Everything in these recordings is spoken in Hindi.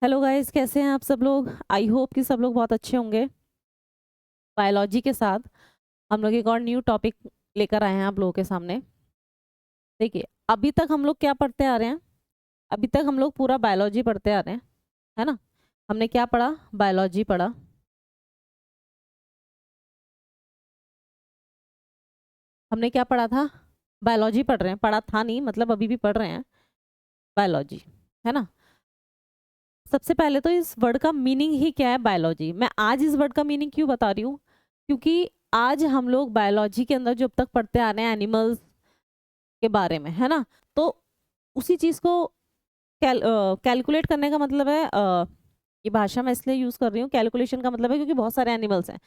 हेलो गाइस, कैसे हैं आप सब लोग। आई होप कि सब लोग बहुत अच्छे होंगे। बायोलॉजी के साथ हम लोग एक और न्यू टॉपिक लेकर आए हैं आप लोगों के सामने। देखिए, अभी तक हम लोग क्या पढ़ते आ रहे हैं। अभी तक हम लोग पूरा बायोलॉजी पढ़ते आ रहे हैं, है ना। हमने क्या पढ़ा? बायोलॉजी पढ़ा। हमने क्या पढ़ा था? बायोलॉजी पढ़ रहे हैं, पढ़ा था नहीं मतलब अभी भी पढ़ रहे हैं बायोलॉजी, है ना। सबसे पहले तो इस वर्ड का मीनिंग ही क्या है, बायोलॉजी। मैं आज इस वर्ड का मीनिंग क्यों बता रही हूँ, क्योंकि आज हम लोग बायोलॉजी के अंदर जो अब तक पढ़ते आ रहे हैं एनिमल्स के बारे में, है ना। तो उसी चीज को कैलकुलेट करने का मतलब है, ये भाषा मैं इसलिए यूज कर रही हूँ, कैलकुलेशन का मतलब है क्योंकि बहुत सारे एनिमल्स हैं।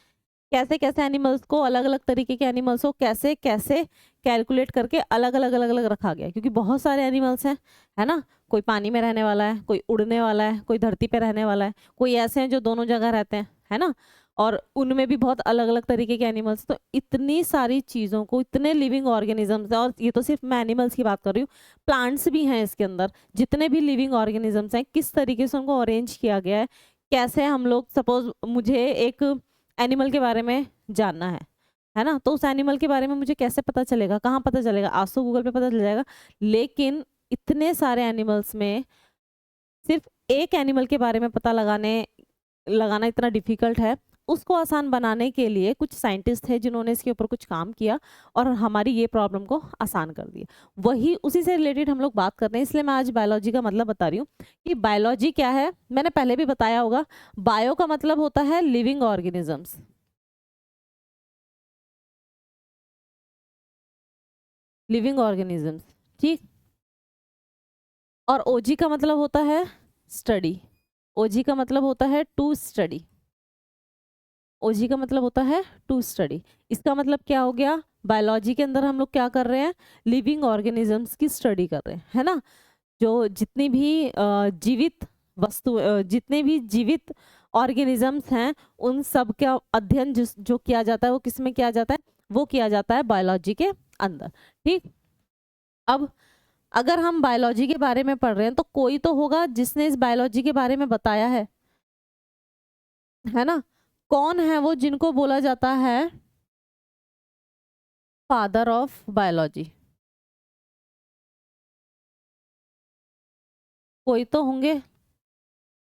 कैसे कैसे एनिमल्स को, अलग अलग तरीके के एनिमल्स को कैसे कैसे कैलकुलेट करके अलग अलग रखा गया है, क्योंकि बहुत सारे एनिमल्स हैं, है ना। कोई पानी में रहने वाला है, कोई उड़ने वाला है, कोई धरती पे रहने वाला है, कोई ऐसे हैं जो दोनों जगह रहते हैं, है ना। और उनमें भी बहुत अलग अलग तरीके के एनिमल्स। तो इतनी सारी चीज़ों को, इतने लिविंग ऑर्गेनिजम्स हैं, और ये तो सिर्फ मैं एनिमल्स की बात कर रही हूँ, प्लांट्स भी हैं इसके अंदर। जितने भी लिविंग ऑर्गेनिजम्स हैं, किस तरीके से उनको अरेंज किया गया है, कैसे हम लोग, सपोज मुझे एक एनिमल के बारे में जानना है ना, तो उस एनिमल के बारे में मुझे कैसे पता चलेगा, कहाँ पता चलेगा? आज तो गूगल पे पता चल जाएगा। लेकिन इतने सारे एनिमल्स में सिर्फ एक एनिमल के बारे में पता लगाना इतना डिफिकल्ट है। उसको आसान बनाने के लिए कुछ साइंटिस्ट थे जिन्होंने इसके ऊपर कुछ काम किया और हमारी ये प्रॉब्लम को आसान कर दिया। वही उसी से रिलेटेड हम लोग बात कर रहे हैं, इसलिए मैं आज बायोलॉजी का मतलब बता रही हूँ कि बायोलॉजी क्या है। मैंने पहले भी बताया होगा, बायो का मतलब होता है लिविंग ऑर्गेनिजम्स, लिविंग ऑर्गेनिजम्स, ठीक। और ओजी का मतलब होता है स्टडी। ओजी का मतलब होता है टू स्टडी। ओजी का मतलब होता है टू स्टडी। इसका मतलब क्या हो गया? बायोलॉजी के अंदर हम लोग क्या कर रहे हैं? लिविंग ऑर्गेनिजम्स की स्टडी कर रहे हैं, है ना। जो जितनी भी जीवित वस्तु, जितने भी जीवित ऑर्गेनिजम्स हैं, उन सब का अध्ययन जिस जो किया जाता है वो किस में किया जाता है? वो किया जाता है बायोलॉजी के अंदर, ठीक। अब अगर हम बायोलॉजी के बारे में पढ़ रहे हैं तो कोई तो होगा जिसने इस बायोलॉजी के बारे में बताया है ना। कौन है वो जिनको बोला जाता है फादर ऑफ बायोलॉजी? कोई तो होंगे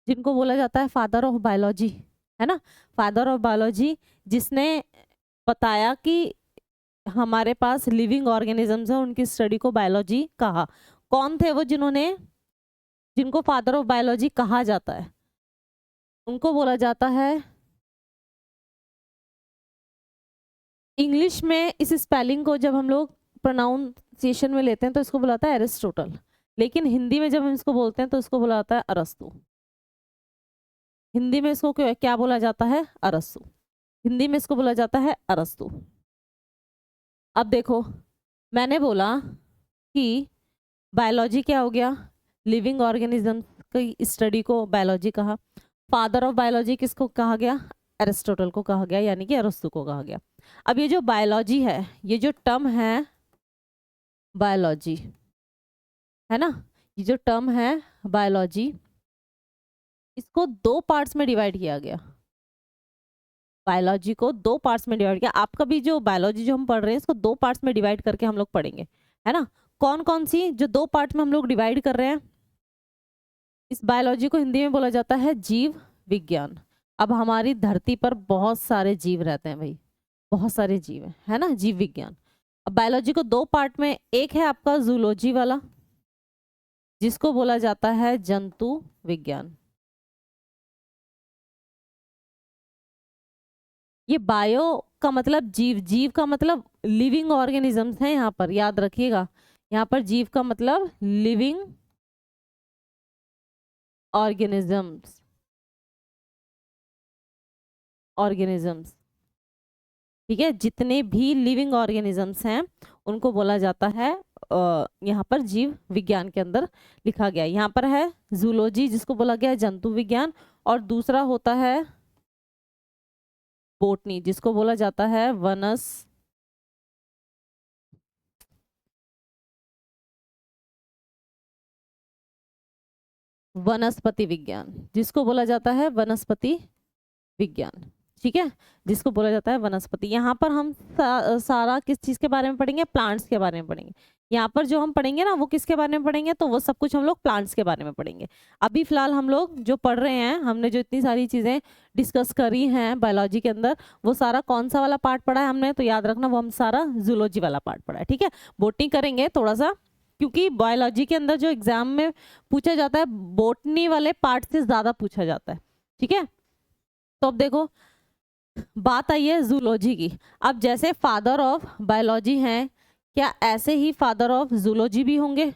जिनको बोला जाता है फादर ऑफ बायोलॉजी, है ना। फादर ऑफ बायोलॉजी जिसने बताया कि हमारे पास लिविंग ऑर्गेनिजम्स है, उनकी स्टडी को बायोलॉजी कहा। कौन थे वो जिन्होंने, जिनको फादर ऑफ बायोलॉजी कहा जाता है? उनको बोला जाता है, इंग्लिश में इस स्पेलिंग को जब हम लोग प्रोनाउंसिएशन में लेते हैं तो इसको बुलाता है एरिस्टोटल। लेकिन हिंदी में जब हम इसको बोलते हैं तो इसको बुला जाता है अरस्तु। हिंदी में इसको क्या बोला जाता है? अरस्तु। हिंदी में इसको बोला जाता है अरस्तु। अब देखो, मैंने बोला कि बायोलॉजी क्या हो गया? लिविंग ऑर्गेनिज्म की स्टडी को बायोलॉजी कहा। फादर ऑफ बायोलॉजी किसको कहा गया? एरिस्टोटल को कहा गया, यानी कि अरस्तु को कहा गया। अब ये जो बायोलॉजी है, ये जो टर्म है बायोलॉजी, है ना, ये जो टर्म है बायोलॉजी, इसको दो पार्ट्स में डिवाइड किया गया। बायोलॉजी को दो पार्ट्स में डिवाइड किया। आपका भी जो बायोलॉजी जो हम पढ़ रहे हैं इसको दो पार्ट्स में डिवाइड करके हम लोग पढ़ेंगे, है ना। कौन कौन सी जो दो पार्ट में हम लोग डिवाइड कर रहे हैं? इस बायोलॉजी को हिंदी में बोला जाता है जीव विज्ञान। अब हमारी धरती पर बहुत सारे जीव रहते हैं भाई, बहुत सारे जीव हैं, है ना, जीव विज्ञान। अब बायोलॉजी को दो पार्ट में, एक है आपका जूलॉजी वाला जिसको बोला जाता है जंतु विज्ञान। ये बायो का मतलब जीव, जीव का मतलब लिविंग ऑर्गेनिजम्स है, यहाँ पर याद रखिएगा। यहाँ पर जीव का मतलब लिविंग ऑर्गेनिजम्स, ऑर्गेनिजम्स, ठीक है। जितने भी लिविंग ऑर्गेनिजम्स हैं उनको बोला जाता है, यहाँ पर जीव विज्ञान के अंदर लिखा गया है। यहाँ पर है जूलॉजी जिसको बोला गया है जंतु विज्ञान, और दूसरा होता है बोटनी जिसको बोला जाता है वनस्पति विज्ञान, जिसको बोला जाता है वनस्पति विज्ञान, ठीक है, जिसको बोला जाता है वनस्पति। यहाँ पर हम सारा किस चीज के बारे में पढ़ेंगे? प्लांट्स के बारे में पढ़ेंगे। यहाँ पर जो हम पढ़ेंगे ना वो किसके बारे में पढ़ेंगे? तो वो सब कुछ हम लोग प्लांट्स के बारे में पढ़ेंगे। अभी फिलहाल हम लोग जो पढ़ रहे हैं, हमने जो इतनी सारी चीजें डिस्कस करी हैं बायोलॉजी के अंदर, वो सारा कौन सा वाला पार्ट पढ़ा है हमने? तो याद रखना वो हम सारा जूलॉजी वाला पार्ट पढ़ा है, ठीक है। बोटनी करेंगे थोड़ा सा, क्योंकि बायोलॉजी के अंदर जो एग्जाम में पूछा जाता है बोटनी वाले पार्ट से ज्यादा पूछा जाता है, ठीक है। तो अब देखो बात आई है जूलॉजी की। अब जैसे फादर ऑफ बायोलॉजी हैं, क्या ऐसे ही फादर ऑफ जूलॉजी भी होंगे?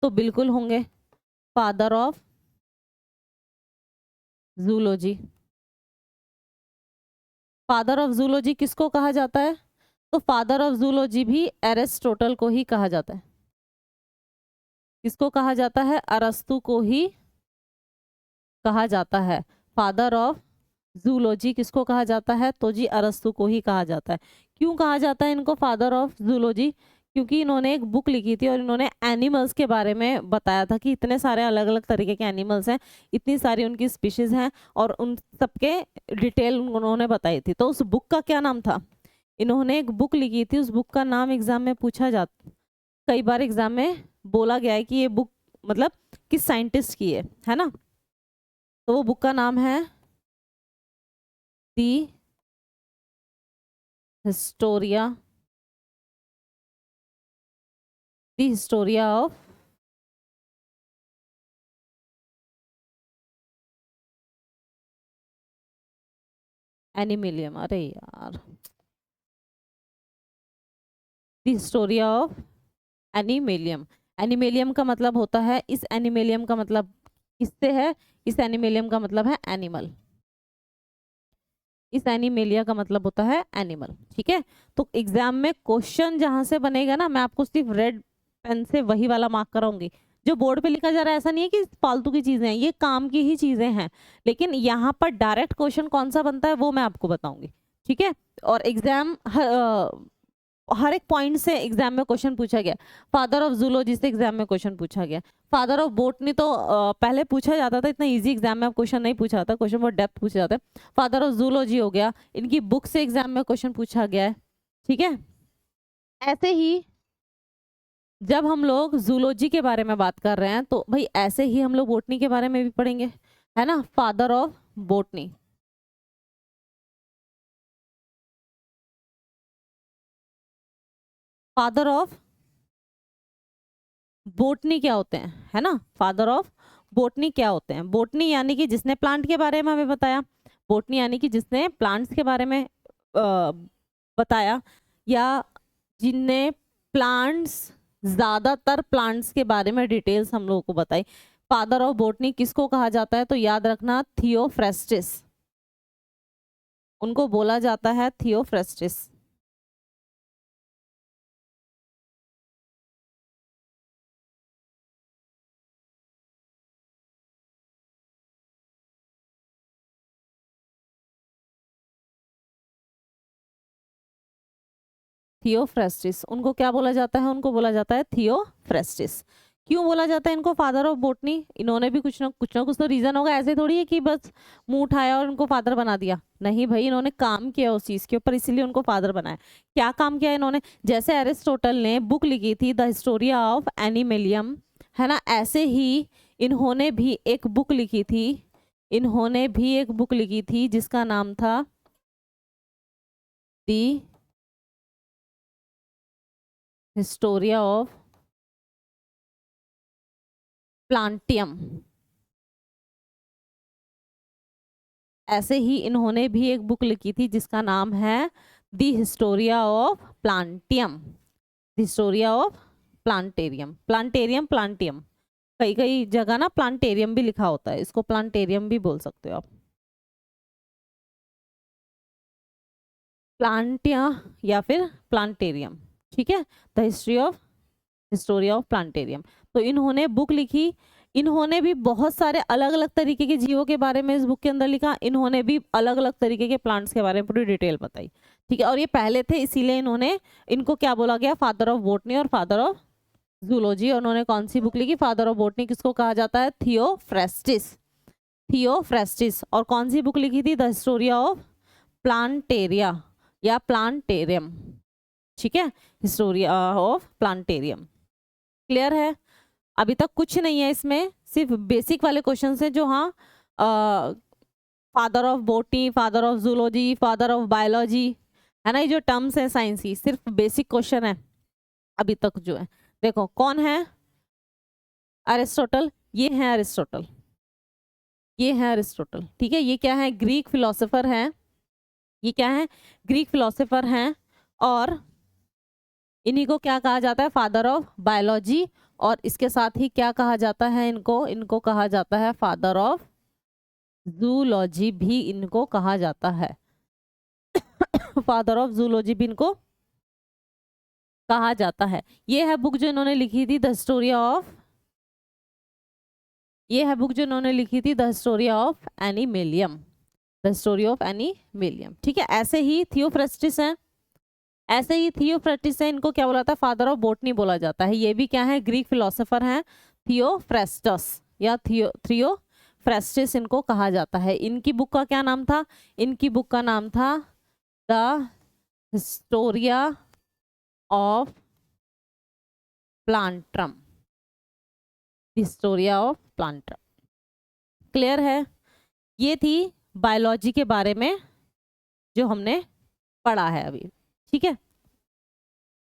तो बिल्कुल होंगे, father of zoology. Father of zoology किसको कहा जाता है? तो फादर ऑफ जूलॉजी भी एरिस्टोटल को ही कहा जाता है। किसको कहा जाता है? अरस्तु को ही कहा जाता है। फादर ऑफ जूलॉजी किसको कहा जाता है? तो जी अरस्तु को ही कहा जाता है। क्यों कहा जाता है इनको फादर ऑफ जूलॉजी? क्योंकि इन्होंने एक बुक लिखी थी और इन्होंने एनिमल्स के बारे में बताया था कि इतने सारे अलग अलग तरीके के एनिमल्स हैं, इतनी सारी उनकी स्पीशीज हैं और उन सबके डिटेल उन्होंने बताई थी। तो उस बुक का क्या नाम था? इन्होंने एक बुक लिखी थी, उस बुक का नाम एग्जाम में पूछा जाता, कई बार एग्जाम में बोला गया है कि ये बुक मतलब किस साइंटिस्ट की है ना। तो वो बुक का नाम है दी हिस्टोरिया ऑफ एनिमेलियम। अरे यार, दी हिस्टोरिया ऑफ एनिमेलियम। एनिमेलियम का मतलब होता है, इस एनिमेलियम का मतलब किससे है? इस एनिमेलियम का मतलब है एनिमल। इस एनिमेलिया का मतलब होता है एनिमल, ठीक है। तो एग्जाम में क्वेश्चन जहां से बनेगा ना, मैं आपको सिर्फ रेड पेन से वही वाला मार्क कराऊंगी। जो बोर्ड पे लिखा जा रहा है ऐसा नहीं है कि फालतू की चीजें हैं, ये काम की ही चीजें हैं, लेकिन यहाँ पर डायरेक्ट क्वेश्चन कौन सा बनता है वो मैं आपको बताऊंगी, ठीक है। और एग्जाम हर एक पॉइंट से एग्जाम में क्वेश्चन पूछा गया। फादर ऑफ जूलॉजी से एग्जाम में क्वेश्चन पूछा गया। फादर ऑफ बोटनी तो पहले पूछा जाता था, इतना इजी एग्जाम में क्वेश्चन नहीं पूछा जाता, क्वेश्चन बहुत डेप्थ पूछा जाता है। फादर ऑफ जूलॉजी हो गया, इनकी बुक से एग्जाम में क्वेश्चन पूछा गया है, ठीक है। ऐसे ही जब हम लोग जूलॉजी के बारे में बात कर रहे हैं तो भाई ऐसे ही हम लोग बोटनी के बारे में भी पढ़ेंगे, है ना। Father of botany, father of botany क्या होते हैं, है ना। फादर ऑफ बोटनी क्या होते हैं? बोटनी यानी कि जिसने प्लांट के बारे में हमें बताया, बोटनी यानी कि जिसने प्लांट्स के बारे में बताया, या जिनने प्लांट्स ज्यादातर प्लांट्स के बारे में डिटेल्स हम लोगों को बताई। फादर ऑफ बोटनी किसको कहा जाता है? तो याद रखना थियोफ्रेस्टिस, उनको बोला जाता है थियोफ्रेस्टिस। थियोफ्रेस्टिस उनको क्या बोला जाता है? उनको बोला जाता है थियोफ्रेस्टिस। क्यों बोला जाता है इनको फादर ऑफ बोटनी? इन्होंने भी कुछ ना कुछ तो रीजन होगा, ऐसे थोड़ी है कि बस मुंह उठाया और उनको फादर बना दिया। नहीं भाई, इन्होंने काम किया उस चीज के ऊपर, इसीलिए उनको फादर बनाया। क्या काम किया इन्होंने? जैसे एरिस्टोटल ने बुक लिखी थी द हिस्टोरिया ऑफ एनिमेलियम, है ना, ऐसे ही इन्होंने भी एक बुक लिखी थी, इन्होंने भी एक बुक लिखी थी जिसका नाम था दी हिस्टोरिया ऑफ प्लांटियम। ऐसे ही इन्होंने भी एक बुक लिखी थी जिसका नाम है the Historia of Plantium, Historia of Plantarium. Plantarium Plantium, कई कई जगह ना प्लांटेरियम भी लिखा होता है, इसको प्लांटेरियम भी बोल सकते हो आप। प्लांटिया या फिर प्लांटेरियम, ठीक है। The history of plantarum. तो इन्होंने बुक लिखी, इन्होंने भी बहुत सारे अलग अलग तरीके के जीवों के बारे में इस बुक के अंदर लिखा, इन्होंने भी अलग अलग तरीके के प्लांट्स के बारे में पूरी डिटेल बताई, ठीक है। और ये पहले थे, इसीलिए इन्होंने, इनको क्या बोला गया? फादर ऑफ बोटनी और फादर ऑफ जूलॉजी। और उन्होंने कौन सी बुक लिखी? फादर ऑफ बॉटनी किसको कहा जाता है? थियोफ्रेस्टिस, थियोफ्रेस्टिस। और कौन सी बुक लिखी थी? द हिस्टोरिया ऑफ प्लांटेरिया या प्लांटेरियम, ठीक है, हिस्टोरिया ऑफ प्लांटेरियम। क्लियर है? अभी तक कुछ नहीं है इसमें, सिर्फ बेसिक वाले क्वेश्चन है जो हाँ father of botany, father of zoology, father of biology, है ना, ये जो टर्म्स है साइंस की, सिर्फ बेसिक क्वेश्चन है अभी तक जो है। देखो कौन है? अरिस्टोटल, ये है अरिस्टोटल, ये है अरिस्टोटल, ठीक है। ये क्या है? ग्रीक फिलोसोफर है, ये क्या है? ग्रीक फिलोसोफर हैं। और इन्हीं को क्या कहा जाता है? Father of biology. और इसके साथ ही क्या कहा जाता है इनको? इनको कहा जाता है फादर ऑफ जूलॉजी भी इनको कहा जाता है। फादर ऑफ जूलॉजी भी इनको कहा जाता है। ये है बुक जो इन्होंने लिखी थी, द हिस्टोरिया ऑफ, ये है बुक जो इन्होंने लिखी थी, the Historia of Animalium, the story of Animalium, ठीक है। ऐसे ही थियोफ्रेस्टिस है, ऐसे ही थियोफ्रेस्टिस है, इनको क्या बोला था? फादर ऑफ बॉटनी बोला जाता है। ये भी क्या है? ग्रीक फिलोसोफर हैं, थियोफ्रेस्टस या थियोफ्रेस्टिस इनको कहा जाता है। इनकी बुक का क्या नाम था? इनकी बुक का नाम था the Historia of Plantarum, Historia of Plantarum. Clear है? ये थी बायोलॉजी के बारे में जो हमने पढ़ा है अभी, ठीक है।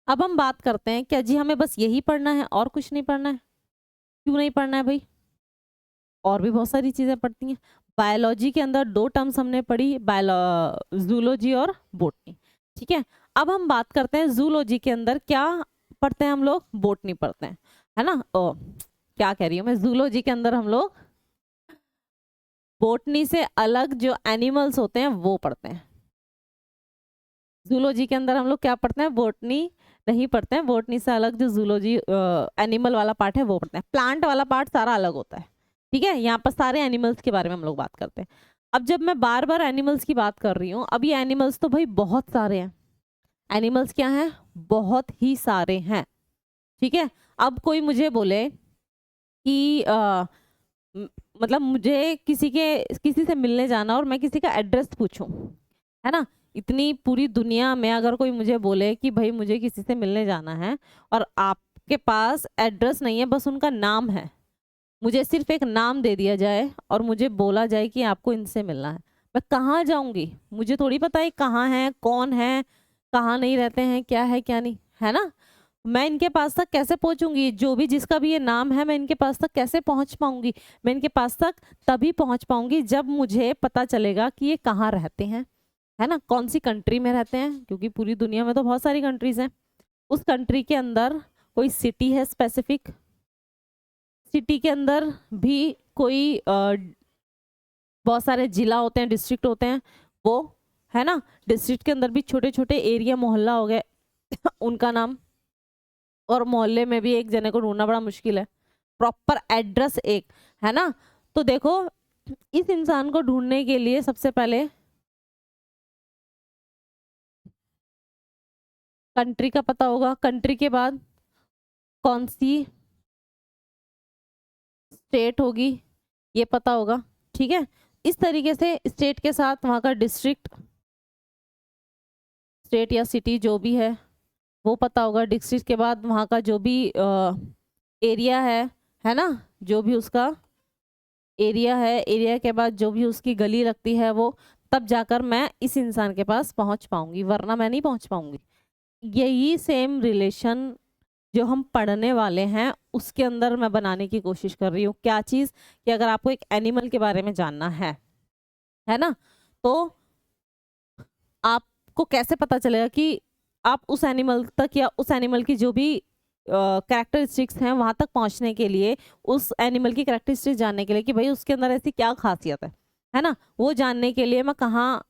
अब हम बात करते हैं, क्या जी हमें बस यही पढ़ना है और कुछ नहीं पढ़ना है? क्यों नहीं पढ़ना है भाई? और भी बहुत सारी चीजें पढ़ती हैं। बायोलॉजी के अंदर दो टर्म्स हमने पढ़ी, जूलॉजी और बॉटनी, ठीक है। अब हम बात करते हैं जूलॉजी के अंदर क्या पढ़ते हैं हम लोग? बॉटनी पढ़ते हैं, है ना। क्या कह रही हूँ मैं? जूलॉजी के अंदर हम लोग बॉटनी से अलग जो एनिमल्स होते हैं वो पढ़ते हैं। जूलॉजी के अंदर हम लोग क्या पढ़ते हैं? बॉटनी नहीं पढ़ते हैं, बॉटनी से अलग जो जूलॉजी एनिमल वाला पार्ट है वो पढ़ते हैं। प्लांट वाला पार्ट सारा अलग होता है, ठीक है। यहाँ पर सारे एनिमल्स के बारे में हम लोग बात करते हैं। अब जब मैं बार बार एनिमल्स की बात कर रही हूँ, अब ये एनिमल्स तो भाई बहुत सारे हैं, एनिमल्स क्या हैं? बहुत ही सारे हैं, ठीक है। अब कोई मुझे बोले कि मतलब मुझे किसी से मिलने जाना और मैं किसी का एड्रेस पूछूं, है ना, इतनी पूरी दुनिया में अगर कोई मुझे बोले कि भाई मुझे किसी से मिलने जाना है और आपके पास एड्रेस नहीं है, बस उनका नाम है, मुझे सिर्फ एक नाम दे दिया जाए और मुझे बोला जाए कि आपको इनसे मिलना है, मैं कहाँ जाऊंगी? मुझे थोड़ी पता है कहाँ है, कौन है, कहाँ नहीं रहते हैं, क्या है क्या नहीं, है ना। मैं इनके पास तक कैसे पहुंचूंगी? जो भी जिसका भी ये नाम है, मैं इनके पास तक कैसे पहुंच पाऊंगी? मैं इनके पास तक तभी पहुंच पाऊंगी जब मुझे पता चलेगा कि ये कहाँ रहते हैं, है ना, कौन सी कंट्री में रहते हैं, क्योंकि पूरी दुनिया में तो बहुत सारी कंट्रीज हैं। उस कंट्री के अंदर कोई सिटी है स्पेसिफिक, सिटी के अंदर भी कोई बहुत सारे जिला होते हैं, डिस्ट्रिक्ट होते हैं, वो, है ना। डिस्ट्रिक्ट के अंदर भी छोटे छोटे एरिया, मोहल्ला हो गए उनका नाम। और मोहल्ले में भी एक जने को ढूंढना बड़ा मुश्किल है, प्रॉपर एड्रेस एक, है ना। तो देखो इस इंसान को ढूंढने के लिए सबसे पहले कंट्री का पता होगा, कंट्री के बाद कौन सी स्टेट होगी ये पता होगा, ठीक है। इस तरीके से स्टेट के साथ वहाँ का डिस्ट्रिक्ट, स्टेट या सिटी जो भी है वो पता होगा। डिस्ट्रिक्ट के बाद वहाँ का जो भी एरिया है ना, जो भी उसका एरिया है, एरिया के बाद जो भी उसकी गली लगती है वो, तब जाकर मैं इस इंसान के पास पहुँच पाऊंगी, वरना मैं नहीं पहुँच पाऊंगी। यही सेम रिलेशन जो हम पढ़ने वाले हैं उसके अंदर मैं बनाने की कोशिश कर रही हूँ। क्या चीज़? कि अगर आपको एक एनिमल के बारे में जानना है ना, तो आपको कैसे पता चलेगा कि आप उस एनिमल तक या उस एनिमल की जो भी कैरेक्टरिस्टिक्स हैं वहां तक पहुंचने के लिए, उस एनिमल की कैरेक्टरिस्टिक्स जानने के लिए कि भाई उसके अंदर ऐसी क्या खासियत है ना, वो जानने के लिए मैं कहाँ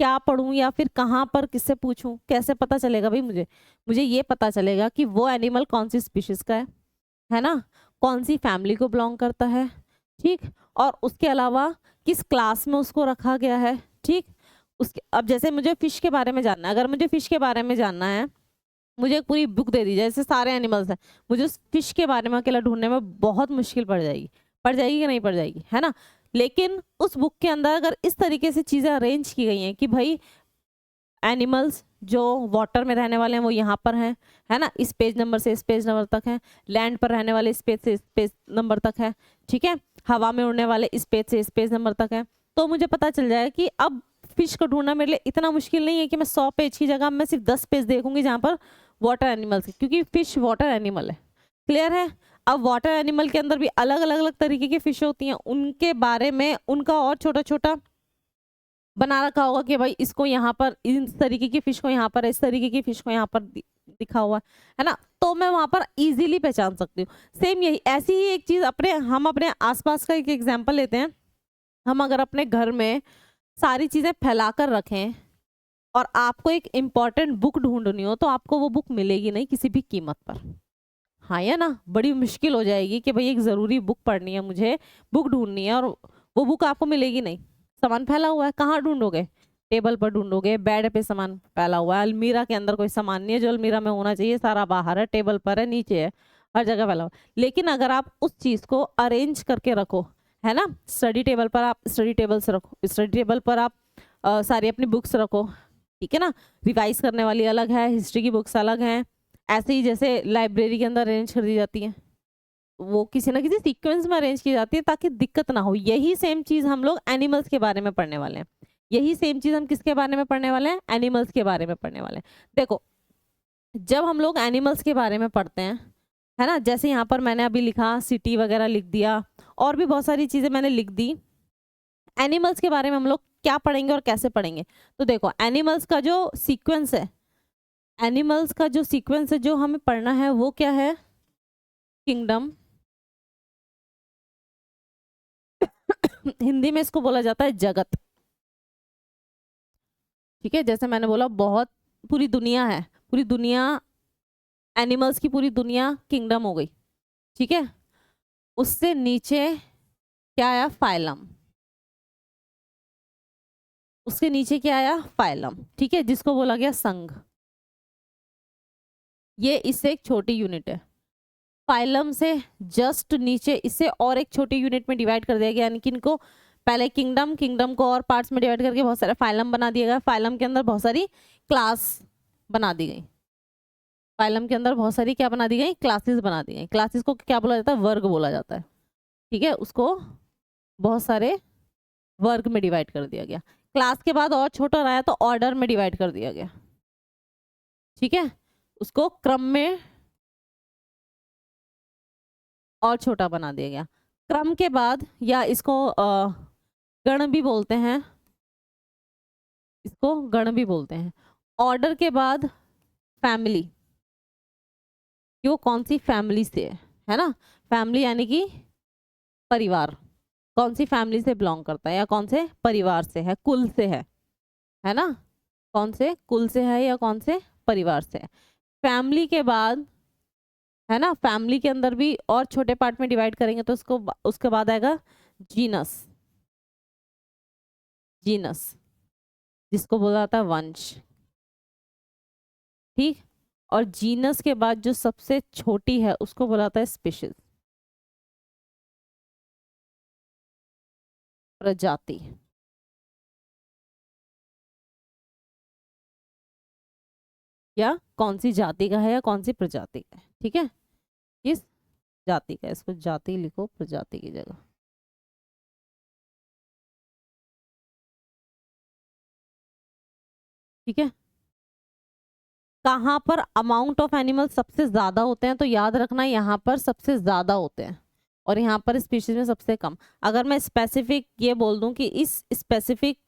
क्या पढ़ूं या फिर कहाँ पर किससे पूछूं, कैसे पता चलेगा भाई? मुझे ये पता चलेगा कि वो एनिमल कौन सी स्पीशीज का है ना, कौन सी फैमिली को बिलोंग करता है, ठीक, और उसके अलावा किस क्लास में उसको रखा गया है, ठीक। उसके अब जैसे मुझे फिश के बारे में जानना है, अगर मुझे फिश के बारे में जानना है, मुझे एक पूरी बुक दे दी जाए, जैसे सारे एनिमल्स हैं, मुझे उस फिश के बारे में अकेला ढूंढने में बहुत मुश्किल पड़ जाएगी कि नहीं पड़ जाएगी, है ना। लेकिन उस बुक के अंदर अगर इस तरीके से चीज़ें अरेंज की गई हैं कि भाई एनिमल्स जो वाटर में रहने वाले हैं वो यहाँ पर हैं, है ना, इस पेज नंबर से इस पेज नंबर तक हैं, लैंड पर रहने वाले इस पेज से इस पेज नंबर तक है, ठीक है, हवा में उड़ने वाले इस पेज से इस पेज नंबर तक है, तो मुझे पता चल जाएगा कि अब फिश को ढूंढना मेरे लिए इतना मुश्किल नहीं है कि मैं 100 पेज की जगह मैं सिर्फ 10 पेज देखूंगी जहाँ पर वाटर एनिमल्स है, क्योंकि फिश वाटर एनिमल है। क्लियर है। अब वाटर एनिमल के अंदर भी अलग अलग अलग तरीके की फिश होती हैं, उनके बारे में उनका और छोटा छोटा बना रखा होगा कि भाई इसको यहाँ पर इस तरीके की फिश को यहाँ पर, इस तरीके की फिश को यहाँ पर दिखा हुआ है ना, तो मैं वहां पर इजीली पहचान सकती हूँ। सेम यही ऐसी ही एक चीज हम अपने आसपास का एक एग्जांपल लेते हैं। हम अगर अपने घर में सारी चीजें फैलाकर रखें और आपको एक इम्पॉर्टेंट बुक ढूंढनी हो तो आपको वो बुक मिलेगी नहीं किसी भी कीमत पर, हाँ या ना। बड़ी मुश्किल हो जाएगी कि भाई एक ज़रूरी बुक पढ़नी है, मुझे बुक ढूंढनी है और वो बुक आपको मिलेगी नहीं, सामान फैला हुआ है, कहाँ ढूंढोगे, टेबल पर ढूंढोगे, बेड पे सामान फैला हुआ है, अलमीरा के अंदर कोई सामान नहीं है, जो अलमीरा में होना चाहिए सारा बाहर है, टेबल पर है, नीचे है, हर जगह फैला हुआ। लेकिन अगर आप उस चीज़ को अरेंज करके रखो, है ना, स्टडी टेबल पर आप स्टडी टेबल से रखो, स्टडी टेबल पर आप सारी अपनी बुक्स रखो, ठीक है ना, रिवाइज करने वाली अलग है, हिस्ट्री की बुक्स अलग हैं, ऐसे ही जैसे लाइब्रेरी के अंदर अरेंज कर दी जाती हैं, वो किसी ना किसी सीक्वेंस में अरेंज की जाती है ताकि दिक्कत ना हो। यही सेम चीज़ हम लोग एनिमल्स के बारे में पढ़ने वाले हैं, यही सेम चीज़ हम किसके बारे में पढ़ने वाले हैं, एनिमल्स के बारे में पढ़ने वाले हैं। देखो जब हम लोग एनिमल्स के बारे में पढ़ते हैं, है ना, जैसे यहाँ पर मैंने अभी लिखा सिटी वगैरह लिख दिया और भी बहुत सारी चीज़ें मैंने लिख दी, एनिमल्स के बारे में हम लोग क्या पढ़ेंगे और कैसे पढ़ेंगे। तो देखो एनिमल्स का जो सीक्वेंस है, एनिमल्स का जो सीक्वेंस है जो हमें पढ़ना है वो क्या है, किंगडम, हिंदी में इसको बोला जाता है जगत, ठीक है। जैसे मैंने बोला बहुत पूरी दुनिया है, पूरी दुनिया एनिमल्स की पूरी दुनिया किंगडम हो गई, ठीक है। उससे नीचे क्या आया, फाइलम, उसके नीचे क्या आया, फाइलम, ठीक है, जिसको बोला गया संघ। ये इससे एक छोटी यूनिट है, फाइलम से जस्ट नीचे इससे और एक छोटी यूनिट में डिवाइड कर दिया गया, यानी कि इनको पहले किंगडम, किंगडम को और पार्ट्स में डिवाइड करके बहुत सारे फाइलम बना दिया गया, फाइलम के अंदर बहुत सारी क्लास बना दी गई, फाइलम के अंदर बहुत सारी क्या बना दी गई, क्लासेस बना दी गई। क्लासेस को क्या बोला जाता है, वर्ग बोला जाता है, ठीक है, उसको बहुत सारे वर्ग में डिवाइड कर दिया गया। क्लास के बाद और छोटा रहा तो ऑर्डर में डिवाइड कर दिया गया, ठीक है, उसको क्रम में और छोटा बना दिया गया। क्रम के बाद या इसको गण भी बोलते हैं, इसको गण भी बोलते हैं। ऑर्डर के बाद फैमिली, कि वो कौन सी फैमिली से है ना, फैमिली यानी कि परिवार, कौन सी फैमिली से बिलोंग करता है या कौन से परिवार से है, कुल से है ना, कौन से कुल से है या कौन से परिवार से है। फैमिली के बाद है ना, फैमिली के अंदर भी और छोटे पार्ट में डिवाइड करेंगे तो उसके बाद आएगा जीनस, जीनस जिसको बोला जाता है वंश, ठीक। और जीनस के बाद जो सबसे छोटी है उसको बोला जाता है स्पीशीज, प्रजाति। या कौन सी जाति का है या कौन सी प्रजाति का है, ठीक है, किस जाति का है, इसको जाति लिखो प्रजाति की जगह, ठीक है। कहाँ पर अमाउंट ऑफ एनिमल सबसे ज्यादा होते हैं, तो याद रखना यहाँ पर सबसे ज्यादा होते हैं और यहाँ पर स्पीशीज में सबसे कम। अगर मैं स्पेसिफिक ये बोल दूं कि इस स्पेसिफिक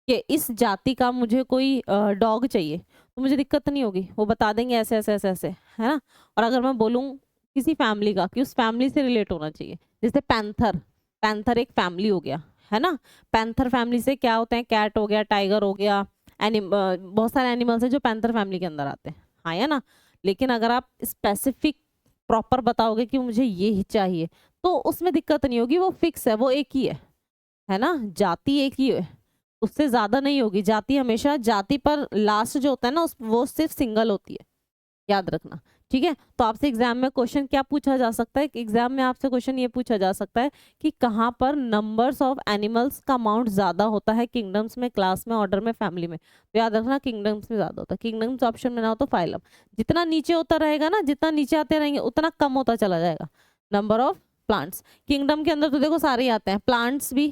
के इस जाति का मुझे कोई डॉग चाहिए तो मुझे दिक्कत नहीं होगी, वो बता देंगे ऐसे ऐसे ऐसे ऐसे, है ना। और अगर मैं बोलूँ किसी फैमिली का कि उस फैमिली से रिलेट होना चाहिए, जैसे पैंथर, पैंथर एक फैमिली हो गया, है ना, पैंथर फैमिली से क्या होते हैं, कैट हो गया, टाइगर हो गया, बहुत सारे एनिमल्स हैं जो पैंथर फैमिली के अंदर आते हैं, हाँ या ना। लेकिन अगर आप स्पेसिफिक प्रॉपर बताओगे कि मुझे ये ही चाहिए तो उसमें दिक्कत नहीं होगी, वो फिक्स है, वो एक ही है ना, जाति एक ही है, उससे ज्यादा नहीं होगी। जाति हमेशा, जाति पर लास्ट जो होता है ना वो सिर्फ सिंगल होती है, याद रखना, ठीक है। तो आपसे एग्जाम में क्वेश्चन क्या पूछा जा सकता है, एग्जाम में आपसे क्वेश्चन ये पूछा जा सकता है कि कहाँ पर नंबर्स ऑफ एनिमल्स का अमाउंट ज्यादा होता है, किंगडम्स में, क्लास में, ऑर्डर में, फैमिली में। तो याद रखना किंगडम्स में ज्यादा होता है, किंगडम्स ऑप्शन में ना हो तो फाइलम। जितना नीचे होता रहेगा ना, जितना नीचे आते रहेंगे उतना कम होता चला जाएगा नंबर ऑफ प्लांट्स। किंगडम के अंदर तो देखो सारे ही आते हैं, प्लांट्स भी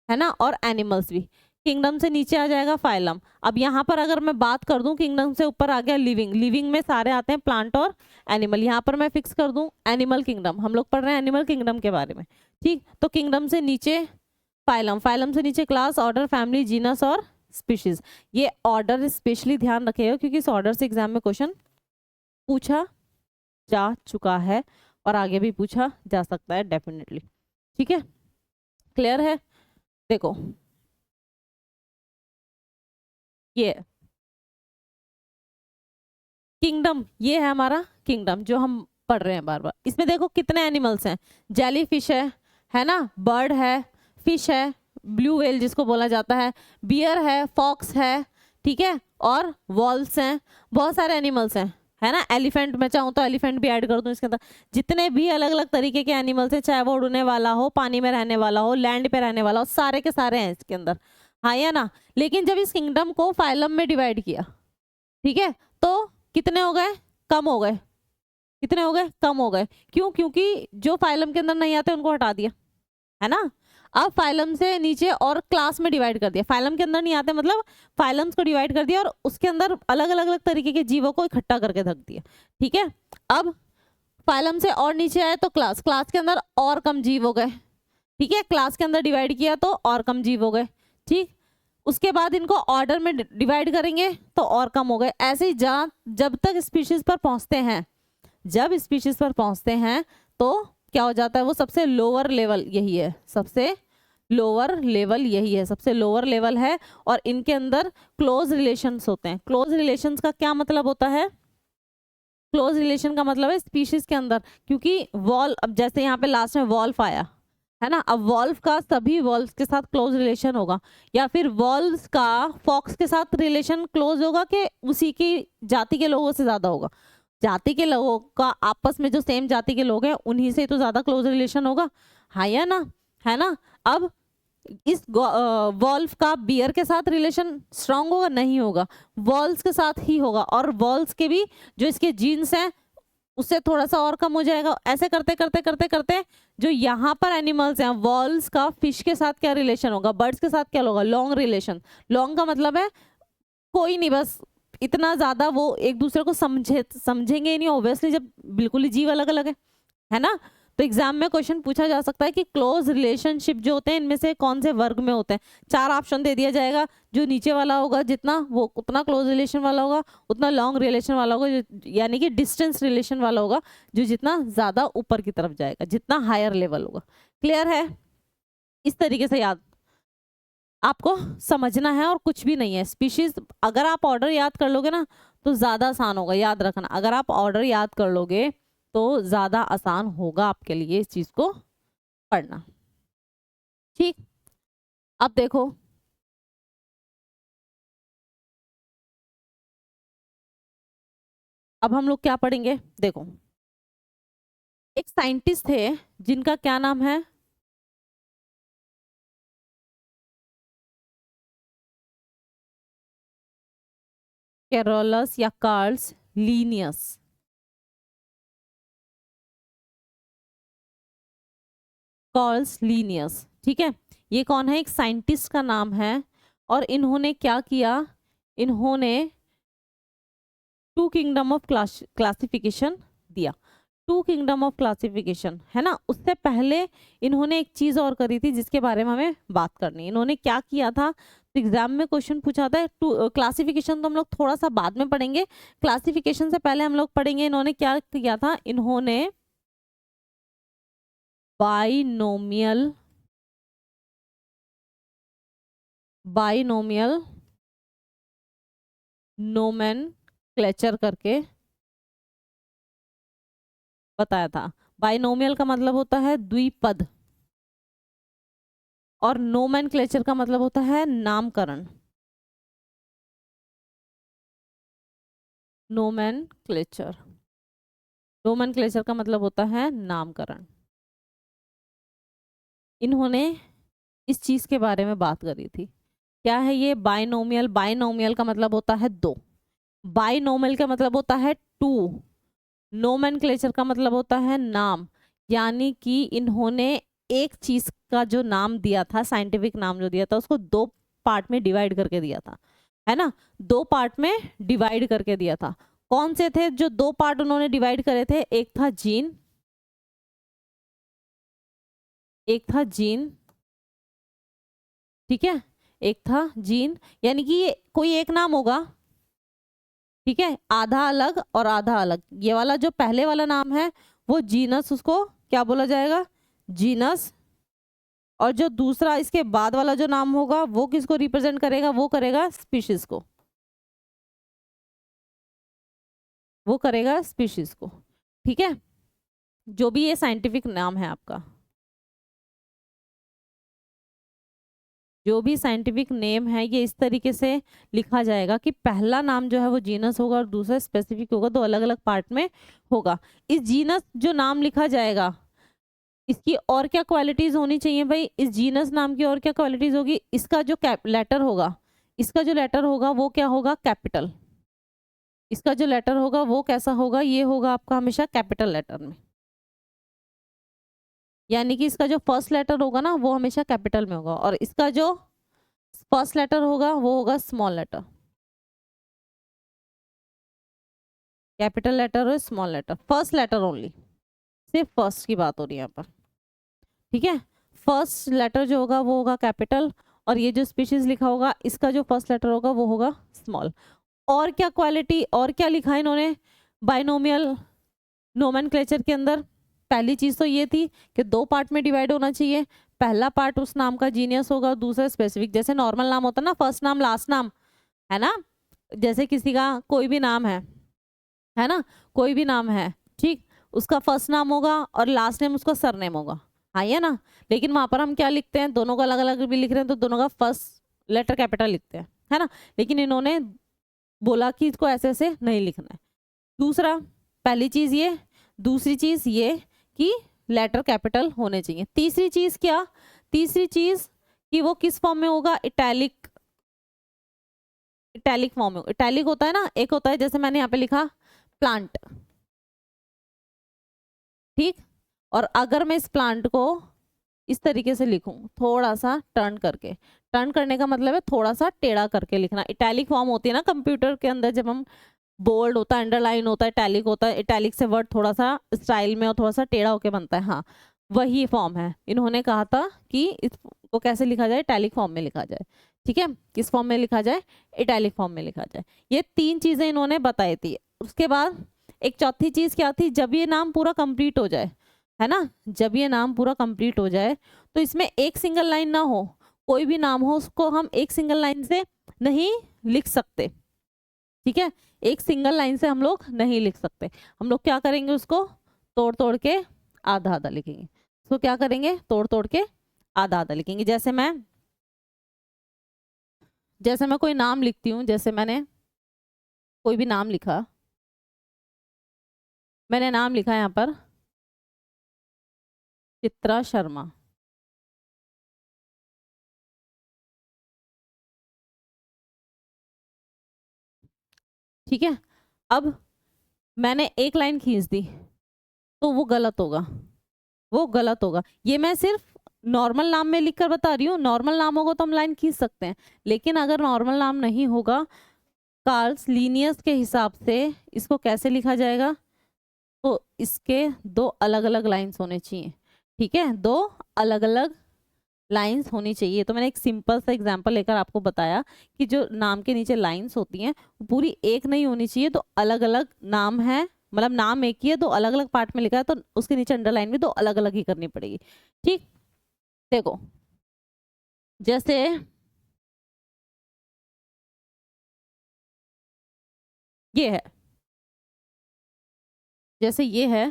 है ना और एनिमल्स भी। किंगडम से नीचे आ जाएगा फाइलम। अब यहाँ पर अगर मैं बात कर दूं, किंगडम से ऊपर आ गया लिविंग, लिविंग में सारे आते हैं प्लांट और एनिमल। यहाँ पर मैं फिक्स कर दूं एनिमल किंगडम, हम लोग पढ़ रहे हैं एनिमल किंगडम के बारे में, ठीक। तो किंगडम से नीचे फाइलम, फाइलम से नीचे क्लास, ऑर्डर, फैमिली, जीनस और स्पीशीज। ये ऑर्डर स्पेशली ध्यान रखिएगा क्योंकि इस ऑर्डर से एग्जाम में क्वेश्चन पूछा जा चुका है और आगे भी पूछा जा सकता है डेफिनेटली, ठीक है। क्लियर है? देखो ये किंगडम, ये है हमारा किंगडम जो हम पढ़ रहे हैं बार बार। इसमें देखो कितने एनिमल्स हैं, जेली फिश है ना, बर्ड है, फिश है, ब्लू व्हेल जिसको बोला जाता है, बियर है, फॉक्स है, ठीक है, और वॉल्स हैं, बहुत सारे एनिमल्स हैं, है ना। एलिफेंट, मैं चाहूँ तो एलिफेंट भी ऐड कर दूं इसके अंदर। जितने भी अलग अलग तरीके के एनिमल्स हैं, चाहे वो उड़ने वाला हो, पानी में रहने वाला हो, लैंड पे रहने वाला हो, सारे के सारे हैं इसके अंदर, हाँ या ना। लेकिन जब इस किंगडम को फाइलम में डिवाइड किया, ठीक है, तो कितने हो गए, कम हो गए, कितने हो गए, कम हो गए। क्यों? क्योंकि जो फाइलम के अंदर नहीं आते उनको हटा दिया, है ना। अब फाइलम से नीचे और क्लास में डिवाइड कर दिया, फाइलम के अंदर नहीं आते मतलब फाइलम्स को डिवाइड कर दिया और उसके अंदर अलग अलग अलग तरीके के जीवों को इकट्ठा करके रख दिया, ठीक है। अब फाइलम से और नीचे आए तो क्लास, क्लास के अंदर और कम जीव हो गए, ठीक है, क्लास के अंदर डिवाइड किया तो और कम जीव हो गए, ठीक। उसके बाद इनको ऑर्डर में डिवाइड करेंगे तो और कम हो गए। ऐसे ही जब तक स्पीशीज पर पहुंचते हैं, जब स्पीशीज पर पहुंचते हैं तो क्या हो जाता है, वो सबसे लोअर लेवल यही है, सबसे लोअर लेवल यही है, सबसे लोअर लेवल है। और इनके अंदर क्लोज रिलेशंस होते हैं। क्लोज रिलेशंस का क्या मतलब होता है, क्लोज रिलेशन का मतलब है स्पीशीज के अंदर, क्योंकि वॉल, अब जैसे यहाँ पे लास्ट में वॉल्फ आया है ना, अब वॉल्फ का सभी वॉल्फ के साथ क्लोज रिलेशन होगा, या फिर वॉल्फ का फॉक्स के साथ रिलेशन क्लोज होगा कि उसी की जाति के लोगों से ज्यादा होगा। जाति के लोगों का आपस में, जो सेम जाति के लोग हैं उन्हीं से तो ज्यादा क्लोज रिलेशन होगा, हाँ या ना, है ना। अब इस वॉल्फ का बियर के साथ रिलेशन स्ट्रांग होगा, नहीं होगा, वॉल्स के साथ ही होगा। और वॉल्स के भी जो इसके जीन्स हैं उससे थोड़ा सा और कम हो जाएगा। ऐसे करते करते करते करते जो यहाँ पर एनिमल्स हैं, वॉल्स का फिश के साथ क्या रिलेशन होगा, बर्ड्स के साथ क्या होगा, लॉन्ग रिलेशन। लॉन्ग का मतलब है कोई नहीं, बस इतना ज्यादा वो एक दूसरे को समझेंगे ही नहीं ऑब्वियसली, जब बिल्कुल ही जीव अलग अलग है ना। तो एग्जाम में क्वेश्चन पूछा जा सकता है कि क्लोज रिलेशनशिप जो होते हैं इनमें से कौन से वर्ग में होते हैं। 4 ऑप्शन दे दिया जाएगा, जो नीचे वाला होगा जितना वो उतना क्लोज रिलेशन वाला होगा, उतना लॉन्ग रिलेशन वाला होगा, यानी कि डिस्टेंस रिलेशन वाला होगा जो जितना ज्यादा ऊपर की तरफ जाएगा, जितना हायर लेवल होगा। क्लियर है? इस तरीके से याद आपको समझना है और कुछ भी नहीं है। स्पीशीज अगर आप ऑर्डर याद कर लोगे ना तो ज्यादा आसान होगा, याद रखना, अगर आप ऑर्डर याद कर लोगे तो ज्यादा आसान होगा आपके लिए इस चीज को पढ़ना, ठीक। अब देखो अब हम लोग क्या पढ़ेंगे, देखो एक साइंटिस्ट थे जिनका क्या नाम है, कैरोलस या कार्ल्स लीनियस। कार्ल्स लीनियस, ठीक है। ये कौन है, एक साइंटिस्ट का नाम है। और इन्होंने क्या किया, इन्होंने टू किंगडम ऑफ क्लासिफिकेशन दिया। टू किंगडम ऑफ क्लासिफिकेशन है ना। उससे पहले इन्होंने एक चीज और करी थी जिसके बारे में हमें बात करनी है। इन्होंने क्या किया था, तो एग्जाम में क्वेश्चन पूछा था, टू क्लासिफिकेशन तो हम लोग थोड़ा सा बाद में पढ़ेंगे, क्लासिफिकेशन से पहले हम लोग पढ़ेंगे इन्होंने क्या किया था। इन्होंने बाइनोमियल बाइनोमियल नोमेनक्लेचर करके बताया था। बाइनोमियल का मतलब होता है द्विपद और नोमेनक्लेचर का मतलब होता है नामकरण। नोमेनक्लेचर। नोमेनक्लेचर का मतलब होता है नामकरण। इन्होंने इस चीज के बारे में बात करी थी। क्या है ये बाइनोमियल? बाइनोमियल का मतलब होता है दो, बाइनोमियल का मतलब होता है टू, नोमेनक्लेचर का मतलब होता है नाम। यानी कि इन्होंने एक चीज का जो नाम दिया था, साइंटिफिक नाम जो दिया था, उसको दो पार्ट में डिवाइड करके दिया था, है ना? दो पार्ट में डिवाइड करके दिया था। कौन से थे जो दो पार्ट उन्होंने डिवाइड करे थे? एक था जीन, एक था जीन, ठीक है, एक था जीन। यानी कि ये कोई एक नाम होगा, ठीक है, आधा अलग और आधा अलग। ये वाला जो पहले वाला नाम है वो जीनस, उसको क्या बोला जाएगा? जीनस। और जो दूसरा इसके बाद वाला जो नाम होगा वो किसको रिप्रेजेंट करेगा? वो करेगा स्पीशीज को, वो करेगा स्पीशीज को, ठीक है। जो भी ये साइंटिफिक नाम है आपका, जो भी साइंटिफिक नेम है, ये इस तरीके से लिखा जाएगा कि पहला नाम जो है वो जीनस होगा और दूसरा स्पेसिफिक होगा, दो अलग अलग पार्ट में होगा। इस जीनस जो नाम लिखा जाएगा, इसकी और क्या क्वालिटीज होनी चाहिए भाई? इस जीनस नाम की और क्या क्वालिटीज होगी? इसका जो लेटर होगा, इसका जो लेटर होगा वो क्या होगा? कैपिटल। इसका जो लेटर होगा वो कैसा होगा? ये होगा आपका हमेशा कैपिटल लेटर में। यानी कि इसका जो फर्स्ट लेटर होगा ना वो हमेशा कैपिटल में होगा, और इसका जो फर्स्ट लेटर होगा वो होगा स्मॉल लेटर। कैपिटल लेटर और small letter, first letter only, सिर्फ फर्स्ट की बात हो रही है यहाँ पर, ठीक है। फर्स्ट लेटर जो होगा वो होगा कैपिटल, और ये जो स्पीशीज लिखा होगा इसका जो फर्स्ट लेटर होगा वो होगा स्मॉल। और क्या क्वालिटी, और क्या लिखा है इन्होंने बाइनोमियल नोमेनक्लेचर के अंदर? पहली चीज तो ये थी कि दो पार्ट में डिवाइड होना चाहिए। पहला पार्ट उस नाम का जीनियस होगा, दूसरा स्पेसिफिक। जैसे नॉर्मल नाम होता है ना, फर्स्ट नाम लास्ट नाम, है ना? जैसे किसी का कोई भी नाम है ना, कोई भी नाम है, ठीक, उसका फर्स्ट नाम होगा और लास्ट नेम उसका सरनेम होगा, हाँ ये ना। लेकिन वहां पर हम क्या लिखते हैं? दोनों को अलग अलग भी लिख रहे हैं तो दोनों का फर्स्ट लेटर कैपिटल लिखते हैं, है ना। लेकिन इन्होंने बोला कि इसको ऐसे ऐसे नहीं लिखना है। दूसरा, पहली चीज ये, दूसरी चीज ये कि लेटर कैपिटल होने चाहिए। तीसरी चीज क्या? तीसरी चीज कि वो किस फॉर्म में होगा? इटैलिक, इटैलिक फॉर्म में। इटैलिक होता है ना, एक होता है जैसे मैंने यहाँ पे लिखा प्लांट, ठीक, और अगर मैं इस प्लांट को इस तरीके से लिखूं, थोड़ा सा टर्न करके, टर्न करने का मतलब है थोड़ा सा टेढ़ा करके लिखना। इटैलिक फॉर्म होती है ना कंप्यूटर के अंदर, जब हम बोल्ड होता है, अंडरलाइन होता है, इटैलिक होता है, इटैलिक से वर्ड थोड़ा सा स्टाइल में और थोड़ा सा टेढ़ा होके बनता है, हाँ वही फॉर्म है। इन्होंने कहा था कि इसको कैसे लिखा जाए? इटैलिक फॉर्म में लिखा जाए, ठीक है। किस फॉर्म में लिखा जाए? इटैलिक फॉर्म में लिखा जाए। ये तीन चीजें इन्होंने बताई थी। उसके बाद एक चौथी चीज क्या थी? जब ये नाम पूरा कंप्लीट हो जाए, है ना, जब ये नाम पूरा कंप्लीट हो जाए तो इसमें एक सिंगल लाइन ना हो, कोई भी नाम हो उसको हम एक सिंगल लाइन से नहीं लिख सकते, ठीक है। एक सिंगल लाइन से हम लोग नहीं लिख सकते। हम लोग क्या करेंगे? उसको तोड़ तोड़ के आधा आधा लिखेंगे। उसको क्या करेंगे? तोड़ तोड़ के आधा आधा लिखेंगे। जैसे मैं कोई नाम लिखती हूँ, जैसे मैंने कोई भी नाम लिखा, मैंने नाम लिखा यहाँ पर चित्रा शर्मा, ठीक है। अब मैंने एक लाइन खींच दी तो वो गलत होगा, वो गलत होगा। ये मैं सिर्फ नॉर्मल नाम में लिखकर बता रही हूँ। नॉर्मल नाम होगा तो हम लाइन खींच सकते हैं, लेकिन अगर नॉर्मल नाम नहीं होगा, कार्ल्स लीनियस के हिसाब से इसको कैसे लिखा जाएगा? तो इसके दो अलग अलग लाइंस होने चाहिए, ठीक है, दो अलग अलग लाइंस होनी चाहिए। तो मैंने एक सिंपल सा एग्जांपल लेकर आपको बताया कि जो नाम के नीचे लाइंस होती हैं वो पूरी एक नहीं होनी चाहिए, तो अलग अलग नाम है, मतलब नाम एक ही है, दो अलग अलग पार्ट में लिखा है, तो उसके नीचे अंडरलाइन भी दो अलग अलग ही करनी पड़ेगी, ठीक। देखो जैसे ये है, जैसे ये है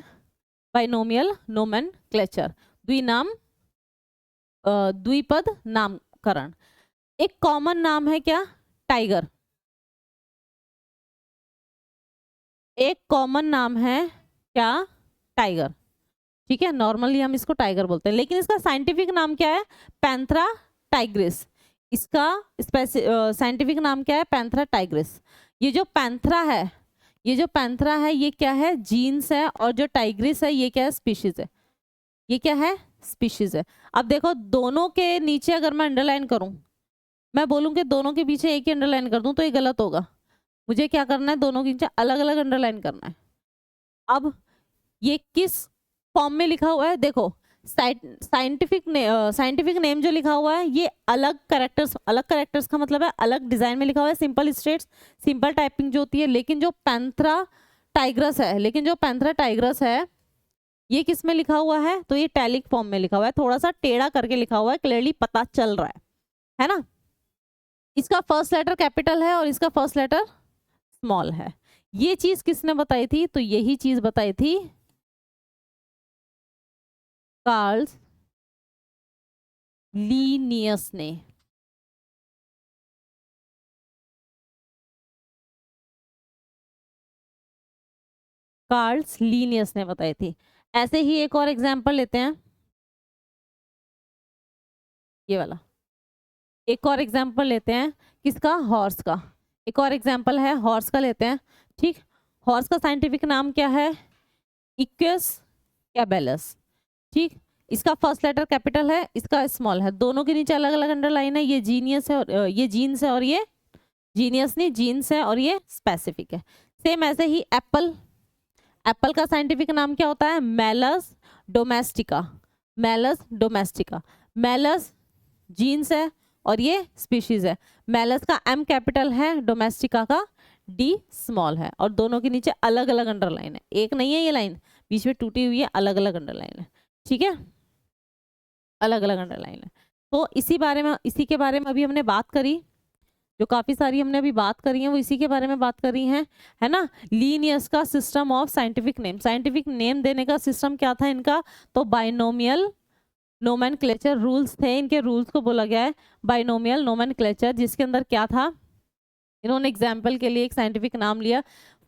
बाइनोमियल नोमेनक्लेचर, द्विनाम द्विपद नामकरण। एक कॉमन नाम है क्या? टाइगर, एक कॉमन नाम है क्या, टाइगर, ठीक है, नॉर्मली हम इसको टाइगर बोलते हैं, लेकिन इसका साइंटिफिक नाम क्या है, पैंथरा टाइग्रिस। इसका साइंटिफिक नाम क्या है, पैंथरा टाइग्रिस। ये जो पैंथरा है, ये जो पैंथरा है ये क्या है, जीन्स है, और जो टाइग्रिस है ये क्या है, स्पीशीज है। ये क्या है, स्पीशीज है। अब देखो दोनों के नीचे अगर मैं अंडरलाइन करूं, मैं बोलूं कि दोनों के पीछे एक ही अंडरलाइन कर दूं तो ये गलत होगा। मुझे क्या करना है, दोनों के नीचे अलग अलग अंडरलाइन करना है। अब ये किस फॉर्म में लिखा हुआ है, देखो साइंटिफिक नेम जो लिखा हुआ है ये अलग करेक्टर्स का मतलब है अलग डिजाइन में लिखा हुआ है, सिंपल स्ट्रेट्स, सिंपल टाइपिंग जो होती है। लेकिन जो पैंथरा टाइग्रस है ये किस में लिखा हुआ है, तो ये टैलिक फॉर्म में लिखा हुआ है, थोड़ा सा टेढ़ा करके लिखा हुआ है, क्लियरली पता चल रहा है ना। इसका फर्स्ट लेटर कैपिटल है और इसका फर्स्ट लेटर स्मॉल है। ये चीज किसने बताई थी, तो यही चीज बताई थी कार्ल लीनियस ने। कार्ल लीनियस ने बताई थी। ऐसे ही एक और एग्जांपल लेते हैं, ये वाला एक और एग्जांपल लेते हैं, किसका, हॉर्स का। एक और एग्जांपल है हॉर्स का लेते हैं, ठीक। हॉर्स का साइंटिफिक नाम क्या है, इक्वस कैबेलस, ठीक। इसका फर्स्ट लेटर कैपिटल है, इसका स्मॉल है, दोनों के नीचे अलग अलग अंडरलाइन है, ये जीनियस है और ये जीन्स है, और ये जीनियस नहीं जीन्स है, और ये स्पेसिफिक है। सेम ऐसे ही एप्पल, एप्पल का साइंटिफिक नाम क्या होता है, Malus domestica, Malus domestica. Malus genus है और ये स्पीशीज है। मेलस का एम कैपिटल है, डोमेस्टिका का डी स्मॉल है, और दोनों के नीचे अलग अलग अंडरलाइन है, एक नहीं है ये लाइन, बीच में टूटी हुई है, अलग अलग अंडरलाइन है, ठीक है, अलग अलग अंडरलाइन है। तो इसी के बारे में अभी हमने बात करी, जो काफी सारी हमने अभी बात करी है वो इसी के बारे में बात करी है ना। लीनियस का सिस्टम ऑफ साइंटिफिक नेम देने का सिस्टम क्या था इनका, तो बाइनोमियल नोमेनक्लेचर रूल्स थे, इनके रूल्स को बोला गया है बाइनोमियल नोमेनक्लेचर, जिसके अंदर क्या था, इन्होंने एग्जाम्पल के लिए एक साइंटिफिक नाम लिया,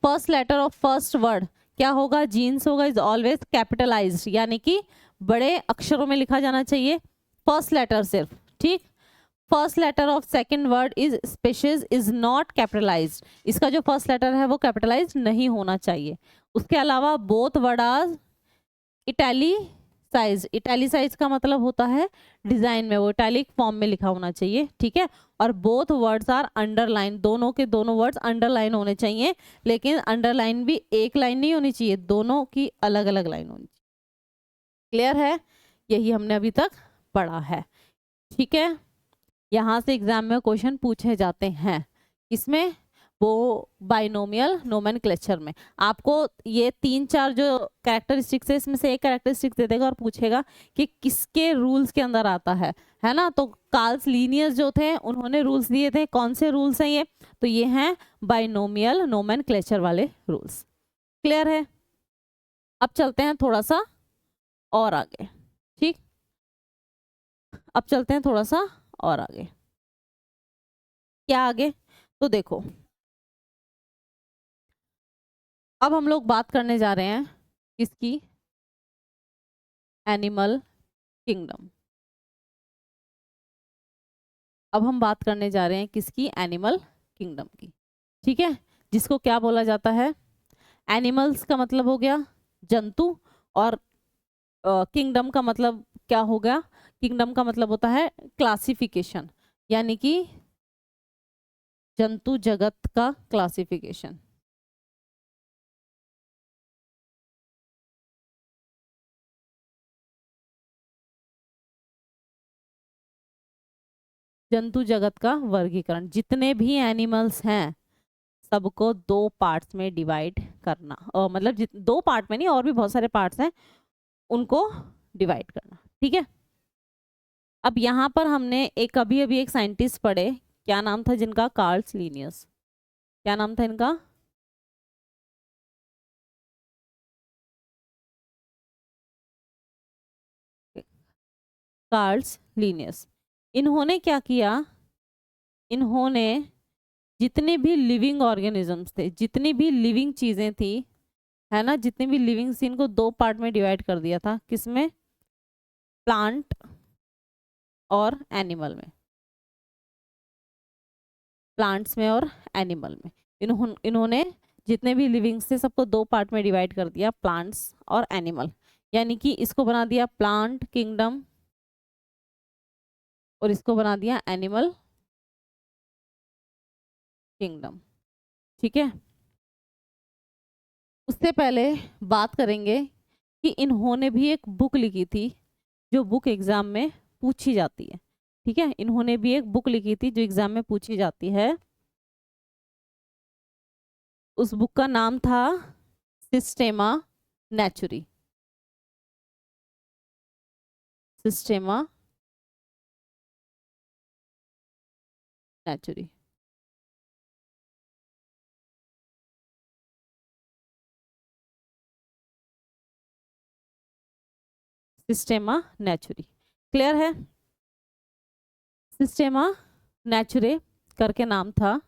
first letter of first word क्या होगा, जीन्स होगा, इज ऑलवेज कैपिटलाइज्ड, यानी कि बड़े अक्षरों में लिखा जाना चाहिए, फर्स्ट लेटर सिर्फ, ठीक। First letter of second word is species is not capitalised, इसका जो फर्स्ट लेटर है वो कैपिटलाइज्ड नहीं होना चाहिए। उसके अलावा both word are italicised, italicise का मतलब होता है डिजाइन में वो इटैलिक फॉर्म में लिखा होना चाहिए, ठीक है। और बोथ वर्ड्स आर अंडरलाइन, दोनों के दोनों वर्ड्स अंडरलाइन होने चाहिए, लेकिन अंडरलाइन भी एक लाइन नहीं होनी चाहिए, दोनों की अलग अलग लाइन होनी चाहिए। क्लियर है, यही हमने अभी तक पढ़ा है, ठीक है। यहाँ से एग्जाम में क्वेश्चन पूछे जाते हैं, इसमें वो बाइनोमियल नोमेनक्लेचर में आपको ये 3-4 जो कैरेक्टरिस्टिक्स है इसमें से एक कैरेक्टरिस्टिक दे देगा और पूछेगा कि किसके रूल्स के अंदर आता है ना। तो कार्ल्स लीनियस जो थे उन्होंने रूल्स दिए थे, कौन से रूल्स हैं ये, तो ये हैं बाइनोमियल नोमेनक्लेचर वाले रूल्स। क्लियर है, अब चलते हैं थोड़ा सा और आगे, ठीक, अब चलते हैं थोड़ा सा और आगे, क्या आगे, तो देखो अब हम लोग बात करने जा रहे हैं किसकी, एनिमल किंगडम। अब हम बात करने जा रहे हैं किसकी, एनिमल किंगडम की, ठीक है, जिसको क्या बोला जाता है, एनिमल्स का मतलब हो गया जंतु, और किंगडम का मतलब क्या हो गया, किंगडम का मतलब होता है क्लासिफिकेशन, यानी कि जंतु जगत का क्लासिफिकेशन। जंतु जगत का वर्गीकरण, जितने भी एनिमल्स हैं सबको दो पार्ट्स में डिवाइड करना, मतलब दो पार्ट में नहीं, और भी बहुत सारे पार्ट्स हैं, उनको डिवाइड करना, ठीक है। अब यहाँ पर हमने एक अभी अभी एक साइंटिस्ट पढ़े, क्या नाम था जिनका, कार्ल्स लीनियस, क्या नाम था इनका, कार्ल्स लीनियस। इन्होंने क्या किया, इन्होंने जितने भी लिविंग ऑर्गेनिजम्स थे, जितनी भी लिविंग चीजें थी, है ना, जितनी भी लिविंग थी, इनको दो पार्ट में डिवाइड कर दिया था। किसमें? प्लांट और एनिमल में, प्लांट्स में और एनिमल में। इन्होंने जितने भी लिविंग्स थे सबको दो पार्ट में डिवाइड कर दिया, प्लांट्स और एनिमल। यानी कि इसको बना दिया प्लांट किंगडम और इसको बना दिया एनिमल किंगडम। ठीक है, उससे पहले बात करेंगे कि इन्होंने भी एक बुक लिखी थी जो बुक एग्जाम में पूछी जाती है। ठीक है, इन्होंने भी एक बुक लिखी थी जो एग्जाम में पूछी जाती है। उस बुक का नाम था सिस्टेमा नेचुरी। सिस्टेमा नेचुरी। सिस्टेमा नेचुरी, क्लियर है? सिस्टेमा नेचुरे करके नाम था।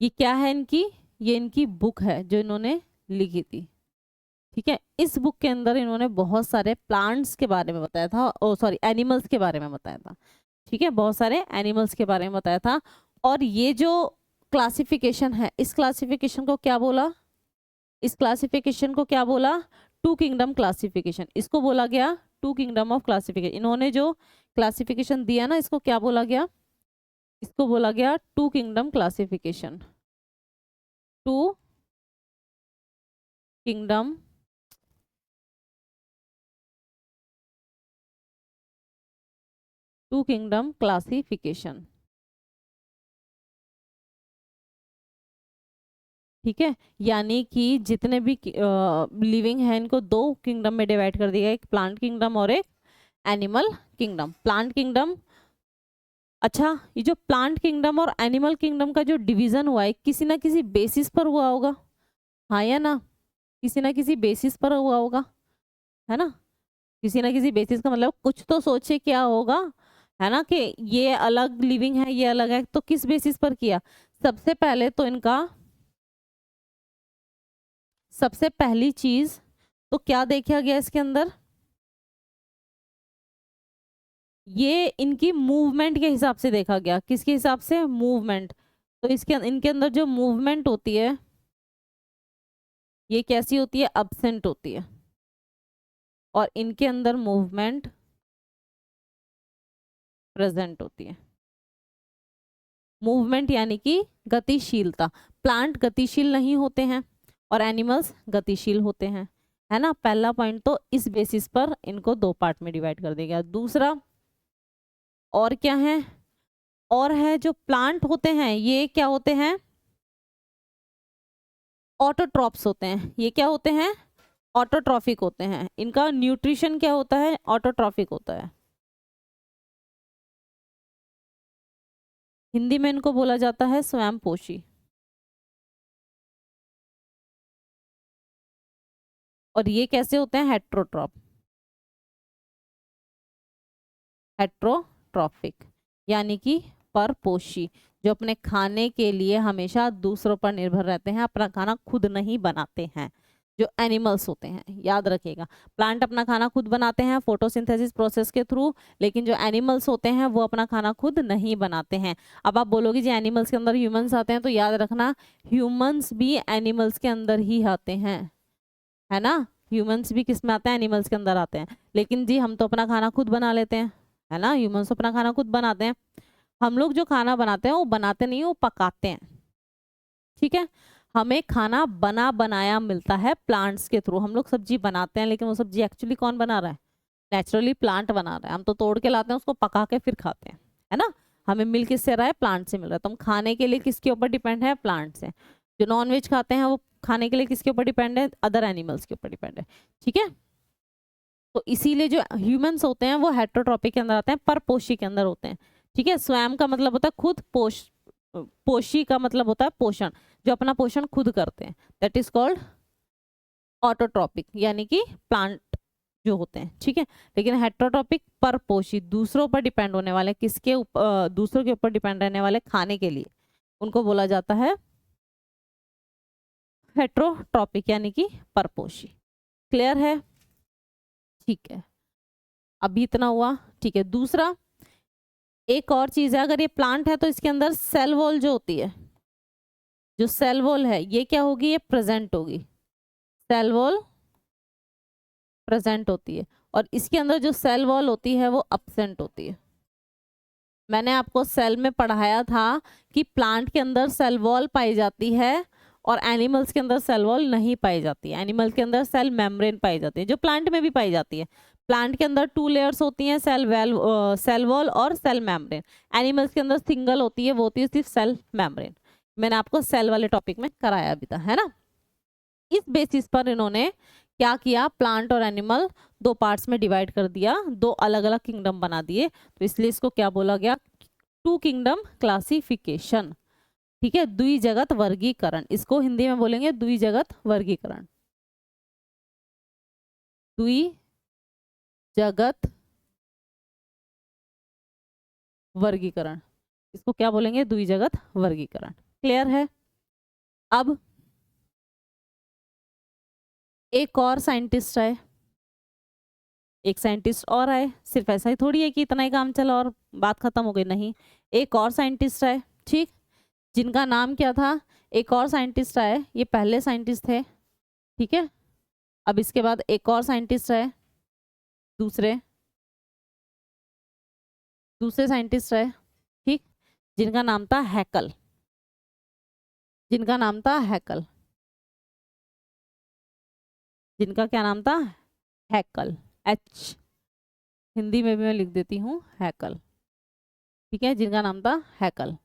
ये क्या है इनकी? ये इनकी बुक है जो इन्होंने लिखी थी। ठीक है, इस बुक के अंदर इन्होंने बहुत सारे प्लांट्स के बारे में बताया था, ओ सॉरी एनिमल्स के बारे में बताया था। ठीक है, बहुत सारे एनिमल्स के बारे में बताया था। और ये जो क्लासिफिकेशन है, इस क्लासिफिकेशन को क्या बोला? इस क्लासिफिकेशन को क्या बोला? Two kingdom classification. इसको बोला गया टू किंगडम ऑफ क्लासिफिकेशन। इन्होंने जो क्लासिफिकेशन दिया ना, इसको क्या बोला गया? इसको बोला गया two kingdom classification. Two kingdom classification. ठीक है, यानी कि जितने भी लिविंग है इनको दो किंगडम में डिवाइड कर दिया, एक प्लांट किंगडम और एक एनिमल किंगडम। प्लांट किंगडम, अच्छा ये जो प्लांट किंगडम और एनिमल किंगडम का जो डिवीजन हुआ है किसी ना किसी बेसिस पर हुआ होगा, हाँ या ना? किसी ना किसी बेसिस पर हुआ होगा, है ना? किसी ना किसी बेसिस का मतलब कुछ तो सोचे क्या होगा, है ना, कि ये अलग लिविंग है ये अलग है, तो किस बेसिस पर किया? सबसे पहले तो इनका, सबसे पहली चीज तो क्या देखा गया इसके अंदर? ये इनकी मूवमेंट के हिसाब से देखा गया। किसके हिसाब से? मूवमेंट। तो इसके इनके अंदर जो मूवमेंट होती है ये कैसी होती है? अब्सेंट होती है। और इनके अंदर मूवमेंट प्रेजेंट होती है। मूवमेंट यानी कि गतिशीलता। प्लांट गतिशील नहीं होते हैं और एनिमल्स गतिशील होते हैं, है ना? पहला पॉइंट तो इस बेसिस पर इनको दो पार्ट में डिवाइड कर दिया गया। दूसरा और क्या है? और है जो प्लांट होते हैं ये क्या होते हैं? ऑटोट्रॉप्स होते हैं। ये क्या होते हैं? ऑटोट्रॉफिक होते हैं। इनका न्यूट्रिशन क्या होता है? ऑटोट्रॉफिक होता है। हिंदी में इनको बोला जाता है स्वयंपोषी। और ये कैसे होते हैं? हेट्रोट्रॉप, हेट्रोट्रॉफिक यानी कि परपोषी, जो अपने खाने के लिए हमेशा दूसरों पर निर्भर रहते हैं, अपना खाना खुद नहीं बनाते हैं, जो एनिमल्स होते हैं। याद रखिएगा, प्लांट अपना खाना खुद बनाते हैं फोटोसिंथेसिस प्रोसेस के थ्रू, लेकिन जो एनिमल्स होते हैं वो अपना खाना खुद नहीं बनाते हैं। अब आप बोलोगे जी एनिमल्स के अंदर ह्यूमंस आते हैं, तो याद रखना ह्यूमंस भी एनिमल्स के अंदर ही आते हैं, है ना? ह्यूमंस भी किस में आते हैं? एनिमल्स के अंदर आते हैं। लेकिन जी हम तो अपना खाना खुद बना लेते हैं, है ना? ह्यूमंस अपना खाना खुद बनाते हैं। हम लोग जो खाना बनाते हैं वो बनाते नहीं, वो पकाते हैं। ठीक है, हमें खाना बना बनाया मिलता है प्लांट्स के थ्रू। हम लोग सब्जी बनाते हैं लेकिन वो सब्जी एक्चुअली कौन बना रहा है? नेचुरली प्लांट बना रहा है। हम तो तोड़ के लाते हैं उसको, पका के फिर खाते हैं, है ना? हमें मिल किससे रहा है? प्लांट से मिल रहा है। तो हम खाने के लिए किसके ऊपर डिपेंड है? प्लांट से। जो नॉन वेज खाते हैं वो खाने के लिए किसके ऊपर डिपेंड है? अदर एनिमल्स के ऊपर डिपेंड है। ठीक है, तो इसीलिए जो ह्यूमंस होते हैं वो हेट्रोट्रॉपिक के अंदर आते हैं, परपोषी के अंदर होते हैं। ठीक है, स्वयं का मतलब होता है खुद, पोषी का मतलब होता है पोषण, जो अपना पोषण खुद करते हैं, दैट इज कॉल्ड ऑटोट्रॉपिक, यानी कि प्लांट जो होते हैं। ठीक है, लेकिन हेट्रोट्रॉपिक परपोषी, दूसरों पर डिपेंड होने वाले, किसके ऊपर? दूसरों के ऊपर डिपेंड रहने वाले खाने के लिए, उनको बोला जाता है हेट्रोट्रॉपिक यानी कि परपोषी। क्लियर है? ठीक है, अभी इतना हुआ। ठीक है, दूसरा एक और चीज है, अगर ये प्लांट है तो इसके अंदर सेल वॉल जो होती है, जो सेल वॉल है ये क्या होगी, ये प्रेजेंट होगी। सेल वॉल प्रेजेंट होती है और इसके अंदर जो सेल वॉल होती है वो एब्सेंट होती है। मैंने आपको सेल में पढ़ाया था कि प्लांट के अंदर सेल वॉल पाई जाती है और एनिमल्स के अंदर सेल वॉल नहीं पाई जाती है। एनिमल के अंदर सेल मेम्ब्रेन पाई जाती है, जो प्लांट में भी पाई जाती है। प्लांट के अंदर 2 लेयर्स होती हैं, सेल वॉल और सेल मेम्ब्रेन। एनिमल्स के अंदर सिंगल होती है, वो होती है सिर्फ सेल मेम्ब्रेन। मैंने आपको सेल वाले टॉपिक में कराया भी था, है ना। इस बेसिस पर इन्होंने क्या किया, प्लांट और एनिमल 2 पार्ट्स में डिवाइड कर दिया, 2 अलग अलग किंगडम बना दिए। तो इसलिए इसको क्या बोला गया, 2 किंगडम क्लासिफिकेशन। ठीक है, द्विजगत वर्गीकरण, इसको हिंदी में बोलेंगे द्विजगत वर्गीकरण। द्विजगत वर्गीकरण, इसको क्या बोलेंगे, द्विजगत वर्गीकरण। क्लियर है? अब एक और साइंटिस्ट आए, एक साइंटिस्ट और आए। सिर्फ ऐसा ही थोड़ी है कि इतना ही काम चला और बात खत्म हो गई, नहीं, एक और साइंटिस्ट आए। ठीक, जिनका नाम क्या था, एक और साइंटिस्ट आए, ये पहले साइंटिस्ट थे। ठीक है, अब इसके बाद एक और साइंटिस्ट आए, दूसरे साइंटिस्ट आए। ठीक, जिनका नाम था हैकल, जिनका नाम था हैकल, जिनका क्या नाम था, हैकल, एच, हिंदी में भी मैं लिख देती हूँ हैकल। ठीक है, जिनका नाम था हैकल,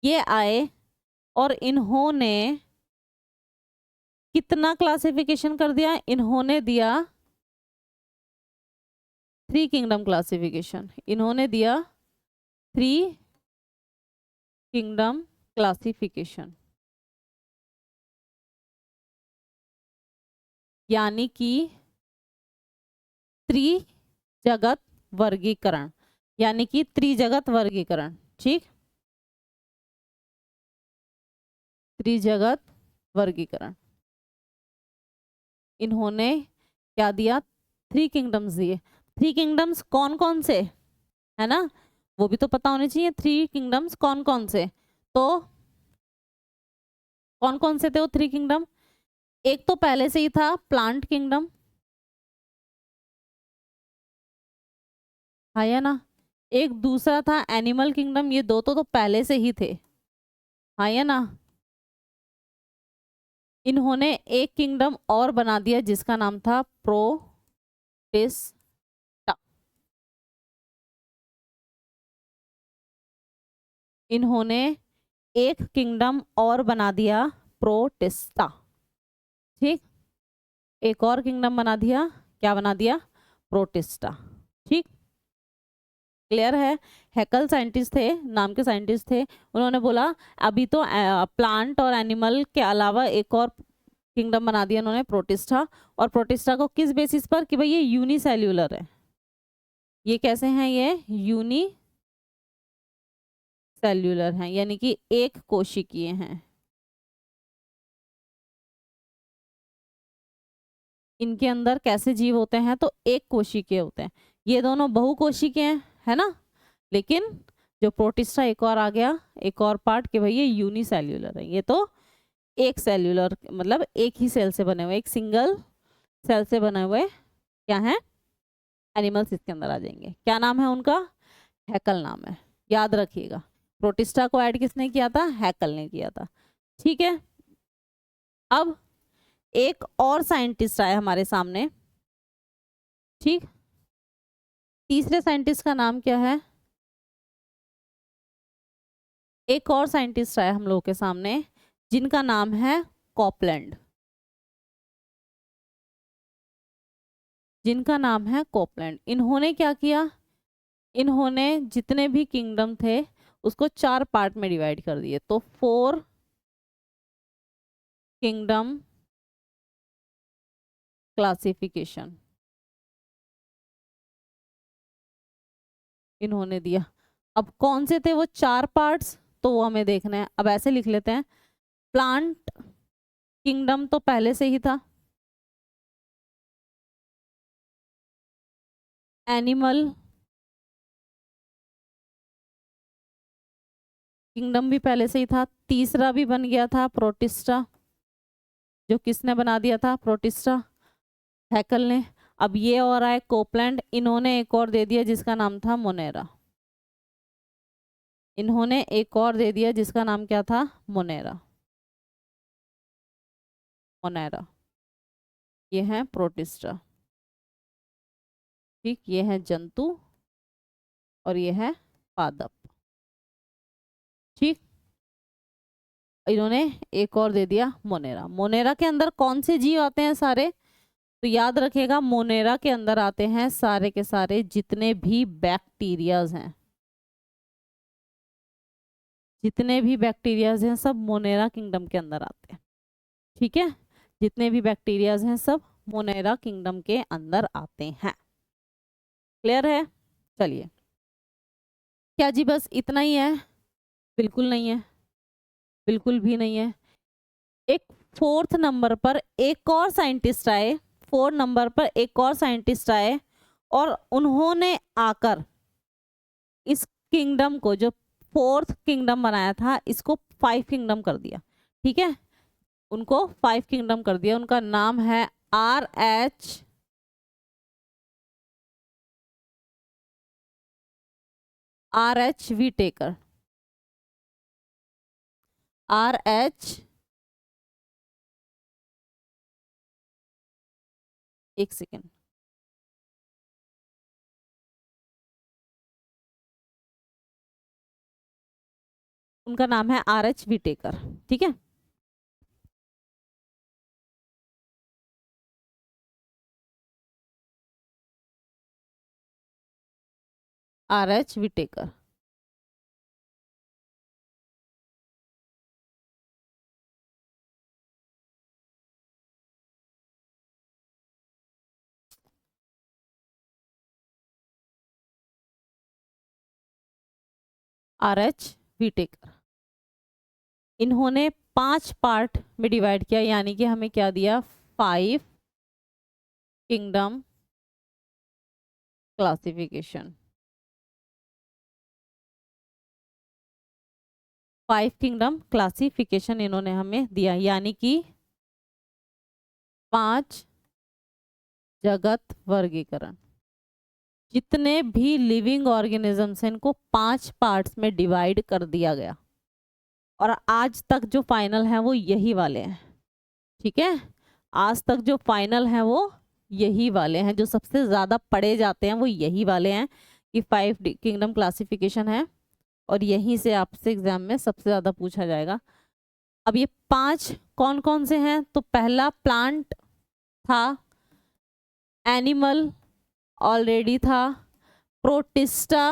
ये आए और इन्होंने कितना क्लासिफिकेशन कर दिया, इन्होंने दिया 3 किंगडम क्लासिफिकेशन। इन्होंने दिया 3 किंगडम क्लासिफिकेशन, यानी कि त्रिजगत वर्गीकरण, यानी कि त्रिजगत वर्गीकरण। ठीक, त्रिजगत वर्गीकरण, इन्होंने क्या दिया, 3 किंगडम्स दिए। 3 किंगडम्स कौन कौन से, है ना, वो भी तो पता होने चाहिए। 3 किंगडम्स कौन कौन से, तो कौन कौन से थे वो 3 किंगडम, एक तो पहले से ही था प्लांट किंगडम, हाँ या ना, एक दूसरा था एनिमल किंगडम, ये दो तो पहले से ही थे, हाँ या ना। इन्होंने एक किंगडम और बना दिया जिसका नाम था प्रोटिस्टा। इन्होंने एक किंगडम और बना दिया प्रोटिस्टा। ठीक, एक और किंगडम बना दिया, क्या बना दिया, प्रोटिस्टा। ठीक, क्लियर है? हैकल साइंटिस्ट थे, नाम के साइंटिस्ट थे, उन्होंने बोला अभी तो प्लांट और एनिमल के अलावा एक और किंगडम बना दिया उन्होंने, प्रोटिस्टा। और प्रोटिस्टा को किस बेसिस पर, कि भाई ये यूनिसेल्यूलर है। ये कैसे हैं, ये यूनिसेल्यूलर हैं, यानी कि एक कोशिकीय हैं। इनके अंदर कैसे जीव होते हैं, तो एक कोशिकीय होते हैं। ये दोनों बहुकोशिकीय हैं, है ना। लेकिन जो प्रोटिस्टा एक और आ गया, एक और पार्ट, कि भाई ये यूनिसेल्यूलर है, ये तो एक सेल्यूलर, मतलब एक ही सेल से बने हुए, एक सिंगल सेल से बने हुए क्या है, एनिमल्स इसके अंदर आ जाएंगे। क्या नाम है उनका, हैकल नाम है, याद रखिएगा। प्रोटिस्टा को ऐड किसने किया था, हैकल ने किया था। ठीक है, अब एक और साइंटिस्ट आया हमारे सामने। ठीक, तीसरे साइंटिस्ट का नाम क्या है, एक और साइंटिस्ट आया हम लोगों के सामने जिनका नाम है कॉपलैंड, जिनका नाम है कॉपलैंड। इन्होंने क्या किया, इन्होंने जितने भी किंगडम थे उसको 4 पार्ट में डिवाइड कर दिए, तो 4 किंगडम क्लासिफिकेशन इन्होंने दिया। अब कौन से थे वो 4 पार्ट्स, तो वो हमें देखना है। अब ऐसे लिख लेते हैं, प्लांट किंगडम तो पहले से ही था, एनिमल किंगडम भी पहले से ही था, तीसरा भी बन गया था प्रोटिस्टा, जो किसने बना दिया था, प्रोटिस्टा, हैकल ने। अब ये और आए कोपलैंड, इन्होंने एक और दे दिया जिसका नाम था मोनेरा, इन्होंने एक और दे दिया जिसका नाम क्या था, मोनेरा, मोनेरा। ये है प्रोटिस्टा, ठीक, ये है जंतु और ये है पादप, ठीक। इन्होंने एक और दे दिया मोनेरा। मोनेरा के अंदर कौन से जीव आते हैं सारे, तो याद रखिएगा मोनेरा के अंदर आते हैं सारे के सारे जितने भी बैक्टीरियाज हैं, जितने भी बैक्टीरियाज हैं सब मोनेरा किंगडम के अंदर आते हैं, ठीक है। जितने भी बैक्टीरियाज हैं सब मोनेरा किंगडम के अंदर आते हैं। क्लियर है? चलिए, क्या जी बस इतना ही है? बिल्कुल नहीं है, बिल्कुल भी नहीं है। एक फोर्थ नंबर पर एक और साइंटिस्ट आए, 4 नंबर पर एक और साइंटिस्ट आए और उन्होंने आकर इस किंगडम को, जो 4th किंगडम बनाया था, इसको 5 किंगडम कर दिया, ठीक है। उनको 5 किंगडम कर दिया। उनका नाम है R.H. Whittaker, R.H. एक सेकेंड, उनका नाम है R.H. व्हिटेकर, ठीक है। R.H. Whittaker, R.H. व्हिटेकर। इन्होंने 5 पार्ट में डिवाइड किया, यानी कि हमें क्या दिया, 5 किंगडम क्लासिफिकेशन, 5 किंगडम क्लासिफिकेशन इन्होंने हमें दिया, यानी कि 5 जगत वर्गीकरण। जितने भी लिविंग ऑर्गेनिजम्स हैं इनको 5 पार्ट्स में डिवाइड कर दिया गया, और आज तक जो फाइनल है वो यही वाले हैं, ठीक है। आज तक जो फाइनल है वो यही वाले हैं, जो सबसे ज्यादा पढ़े जाते हैं वो यही वाले हैं कि 5 किंगडम क्लासिफिकेशन है, और यहीं से आपसे एग्जाम में सबसे ज्यादा पूछा जाएगा। अब ये 5 कौन कौन से हैं, तो पहला प्लांट था, एनिमल ऑलरेडी था, प्रोटिस्टा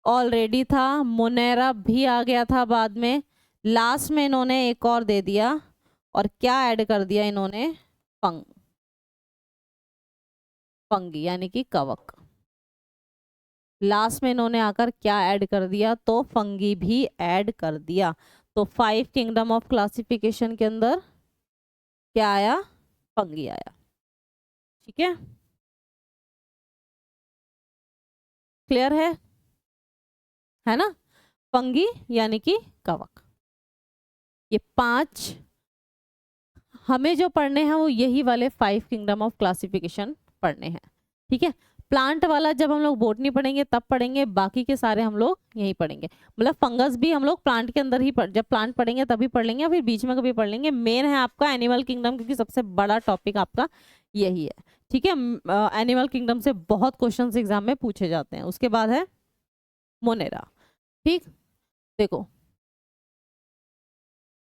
ऑलरेडी था, मोनेरा भी आ गया था बाद में, लास्ट में इन्होंने एक और दे दिया, और क्या ऐड कर दिया इन्होंने, फंगी यानी कि कवक। लास्ट में इन्होंने आकर क्या ऐड कर दिया, तो फंगी भी ऐड कर दिया। तो 5 किंगडम ऑफ क्लासिफिकेशन के अंदर क्या आया, फंगी आया, ठीक है। क्लियर है ना, फंगी यानी कि कवक। ये 5 हमें जो पढ़ने हैं वो यही वाले 5 किंगडम ऑफ क्लासिफिकेशन पढ़ने हैं, ठीक है। प्लांट वाला जब हम लोग बोटनी पढ़ेंगे तब पढ़ेंगे, बाकी के सारे हम लोग यही पढ़ेंगे। मतलब फंगस भी हम लोग प्लांट के अंदर ही जब प्लांट पढ़ेंगे तभी पढ़ लेंगे, फिर बीच में कभी पढ़ लेंगे। मेन है आपका एनिमल किंगडम, क्योंकि सबसे बड़ा टॉपिक आपका यही है, ठीक है। एनिमल किंगडम से बहुत क्वेश्चन एग्जाम में पूछे जाते हैं। उसके बाद है मोनेरा, ठीक। देखो,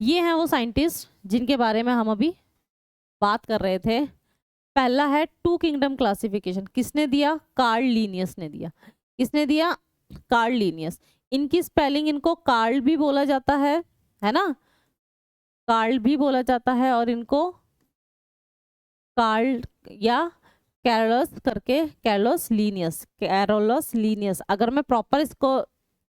ये हैं वो साइंटिस्ट जिनके बारे में हम अभी बात कर रहे थे। पहला है 2 किंगडम क्लासिफिकेशन, किसने दिया, कार्ल लीनियस ने दिया। किसने दिया, कार्ल लीनियस। इनकी स्पेलिंग, इनको कार्ल भी बोला जाता है ना, कार्ल भी बोला जाता है, और इनको कार्ल या कैरोलस करके, कैरोलस लीनियस, कैरोलस लीनियस। अगर मैं प्रॉपर इसको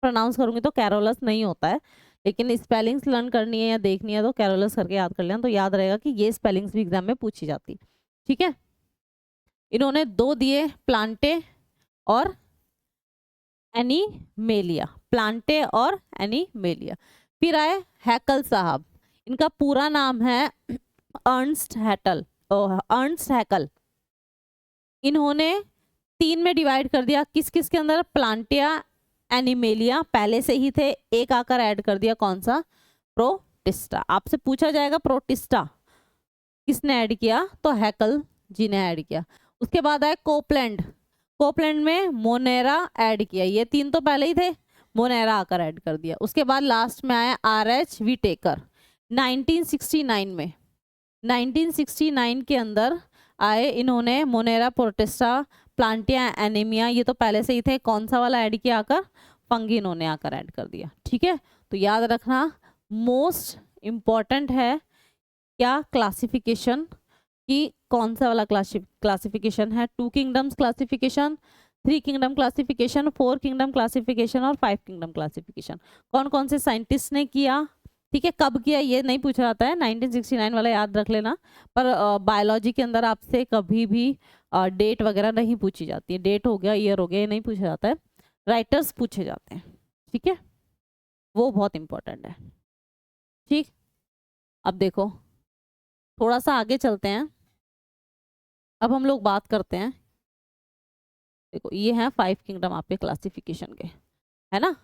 प्रोनाउंस करूंगी तो कैरोलस नहीं होता है, लेकिन स्पेलिंग्स लर्न करनी है या देखनी है तो कैरोलस करके याद कर लेना, तो याद रहेगा कि ये स्पेलिंग्स भी एग्जाम में पूछी जाती। ठीक है, इन्होंने 2 दिए, प्लांटे और एनीमेलिया, प्लांटे और एनीमेलिया। फिर आए हैकल साहब, इनका पूरा नाम है अर्नस्ट हैटल, अर्नस्ट हैकल। इन्होंने 3 में डिवाइड कर दिया, किस किस के अंदर, प्लांटिया, एनिमेलिया पहले से ही थे, एक आकर ऐड कर दिया, कौन सा, प्रोटिस्टा। आपसे पूछा जाएगा प्रोटिस्टा किसने ऐड किया, तो हैकल जी ने ऐड किया। उसके बाद आए कोपलैंड, कोपलैंड में मोनेरा ऐड किया, ये 3 तो पहले ही थे, मोनेरा आकर ऐड कर दिया। उसके बाद लास्ट में आया RH विटेकर 1969 में, 1969 के अंदर आए इन्होंने मोनेरा, प्रोटिस्टा, प्लांटिया, एनीमिया, ये तो पहले से ही थे, कौन सा वाला ऐड किया आकर, फंगी इन्होंने आकर ऐड कर दिया। ठीक है, तो याद रखना मोस्ट इम्पॉर्टेंट है क्या, क्लासिफिकेशन कि कौन सा वाला क्लासिफिकेशन है, 2 kingdoms classification, 3 kingdom classification, 4 kingdom classification और 5 किंगडम क्लासिफिकेशन। कौन कौन से साइंटिस्ट ने किया, ठीक है, कब किया ये नहीं पूछा जाता है, 1969 वाला याद रख लेना, पर बायोलॉजी के अंदर आपसे कभी भी डेट वगैरह नहीं पूछी जाती है, डेट हो गया, ईयर हो गया, ये नहीं पूछा जाता है, राइटर्स पूछे जाते हैं। ठीक है, वो बहुत इंपॉर्टेंट है। ठीक, अब देखो थोड़ा सा आगे चलते हैं, अब हम लोग बात करते हैं, देखो ये है 5 किंगडम आपके क्लासिफिकेशन के, है ना,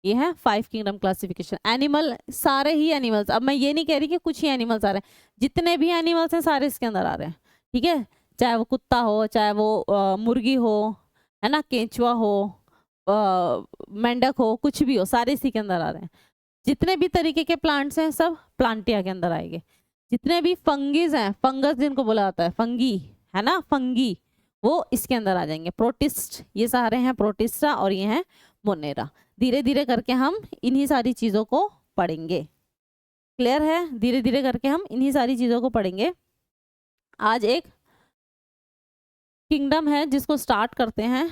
ये है 5 किंगडम क्लासिफिकेशन। एनिमल, सारे ही एनिमल्स, अब मैं ये नहीं कह रही कि कुछ ही एनिमल्स आ रहे हैं, जितने भी एनिमल्स हैं सारे इसके अंदर आ रहे हैं। ठीक है, चाहे वो कुत्ता हो, चाहे वो मुर्गी हो, है ना, केंचुआ हो, मेंढक हो, कुछ भी हो, सारे इसी के अंदर आ रहे हैं। जितने भी तरीके के प्लांट्स हैं सब प्लांटिया के अंदर आएंगे। जितने भी फंगीज हैं, फंगस जिनको बोला जाता है, फंगी, है ना, फंगी, वो इसके अंदर आ जाएंगे। प्रोटिस्ट, ये सारे हैं प्रोटिस्टा और ये हैं मोनेरा। धीरे धीरे करके हम इन्हीं सारी चीजों को पढ़ेंगे, क्लियर है, धीरे धीरे करके हम इन्हीं सारी चीजों को पढ़ेंगे। आज एक किंगडम है जिसको स्टार्ट करते हैं,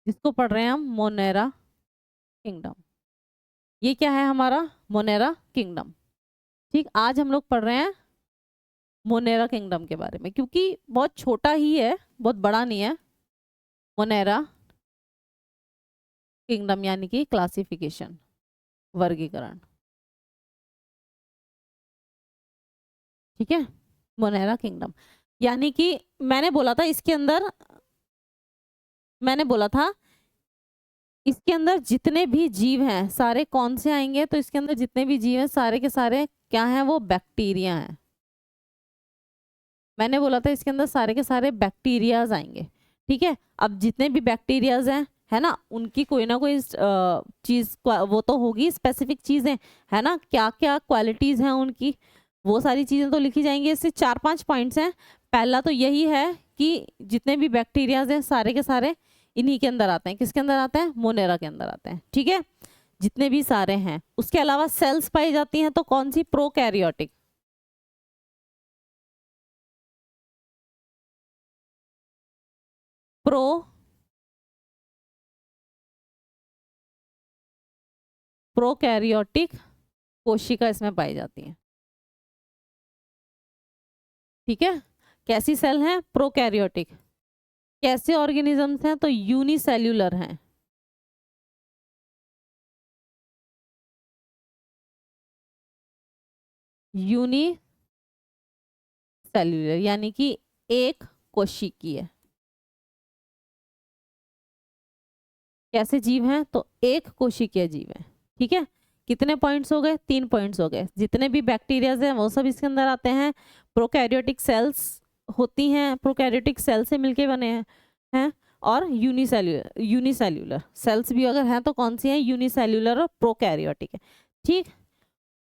जिसको पढ़ रहे हैं हम मोनेरा किंगडम। ये क्या है हमारा, मोनेरा किंगडम। ठीक, आज हम लोग पढ़ रहे हैं मोनेरा किंगडम के बारे में, क्योंकि बहुत छोटा ही है, बहुत बड़ा नहीं है। मोनेरा किंगडम यानी कि क्लासिफिकेशन, वर्गीकरण। ठीक है, मोनेरा किंगडम यानी कि मैंने बोला था इसके अंदर, मैंने बोला था इसके अंदर जितने भी जीव हैं सारे कौन से आएंगे, तो इसके अंदर जितने भी जीव हैं सारे के सारे क्या हैं, वो बैक्टीरिया हैं। मैंने बोला था इसके अंदर सारे के सारे बैक्टीरियाज आएंगे। ठीक है, अब जितने भी बैक्टीरियाज हैं, है ना, उनकी कोई ना कोई चीज वो तो होगी, स्पेसिफिक चीजें, है ना, क्या क्या क्वालिटीज हैं उनकी, वो सारी चीजें तो लिखी जाएंगी। इससे 4-5 पॉइंट्स हैं। पहला तो यही है कि जितने भी बैक्टीरियाज हैं सारे के सारे इन्हीं के अंदर आते हैं, किसके अंदर आते हैं, मोनेरा के अंदर आते हैं। ठीक है, जितने भी सारे हैं। उसके अलावा सेल्स पाई जाती हैं, तो कौन सी, प्रोकैरियोटिक, प्रो प्रोकैरियोटिक कोशिका इसमें पाई जाती है। ठीक है, कैसी सेल हैं, प्रोकैरियोटिक। कैसे ऑर्गेनिजम्स हैं, तो यूनिसेल्यूलर हैं। यूनिसेल्यूलर यानी कि एक कोशिकीय। कैसे जीव हैं, तो एक कोशिकीय जीव है। ठीक है, कितने पॉइंट्स हो गए, 3 पॉइंट्स हो गए। जितने भी बैक्टीरियाज हैं वो सब इसके अंदर आते हैं। प्रोकैरियोटिक सेल्स होती हैं, प्रोकैरियोटिक सेल से मिलके बने हैं। और यूनिसेल्यूलर सेल्स भी अगर हैं तो कौन सी हैं, यूनिसेल्यूलर और प्रोकैरियोटिक है। ठीक,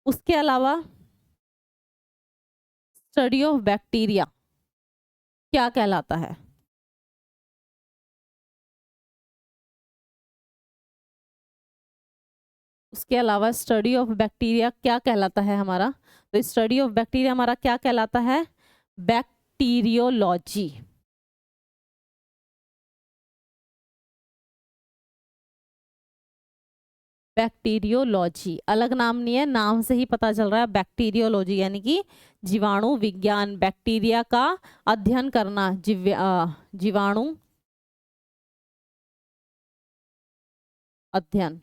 उसके अलावा स्टडी ऑफ बैक्टीरिया क्या कहलाता है, उसके अलावा स्टडी ऑफ बैक्टीरिया क्या कहलाता है हमारा, तो स्टडी ऑफ बैक्टीरिया हमारा क्या कहलाता है, बैक्टीरियोलॉजी। बैक्टीरियोलॉजी, अलग नाम नहीं है, नाम से ही पता चल रहा है बैक्टीरियोलॉजी यानी कि जीवाणु विज्ञान, बैक्टीरिया का अध्ययन करना, जीवाणु अध्ययन,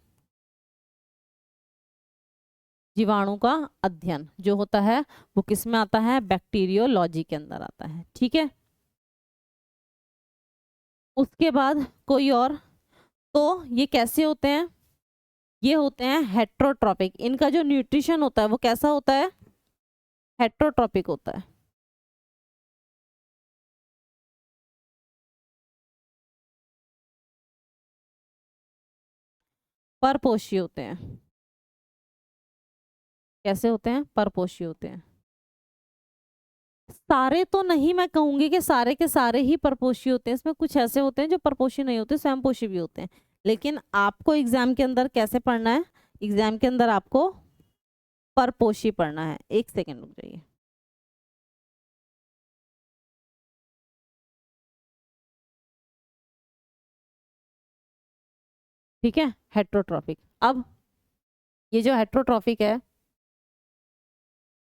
जीवाणु का अध्ययन जो होता है वो किस में आता है, बैक्टीरियोलॉजी के अंदर आता है। ठीक है, उसके बाद कोई और, तो ये कैसे होते हैं, ये होते हैं हेट्रोट्रॉपिक, इनका जो न्यूट्रिशन होता है वो कैसा होता है, हेट्रोट्रॉपिक होता है। परपोषी होते हैं। कैसे होते हैं, परपोषी होते हैं। सारे तो नहीं मैं कहूंगी कि सारे के सारे ही परपोषी होते हैं, इसमें कुछ ऐसे होते हैं जो परपोषी नहीं होते, स्वयंपोषी भी होते हैं। लेकिन आपको एग्जाम के अंदर कैसे पढ़ना है, एग्जाम के अंदर आपको परपोषी पढ़ना है। एक सेकेंड रुक जाइए। ठीक है, हेट्रोट्रॉपिक। अब ये जो हेट्रोट्रॉपिक है,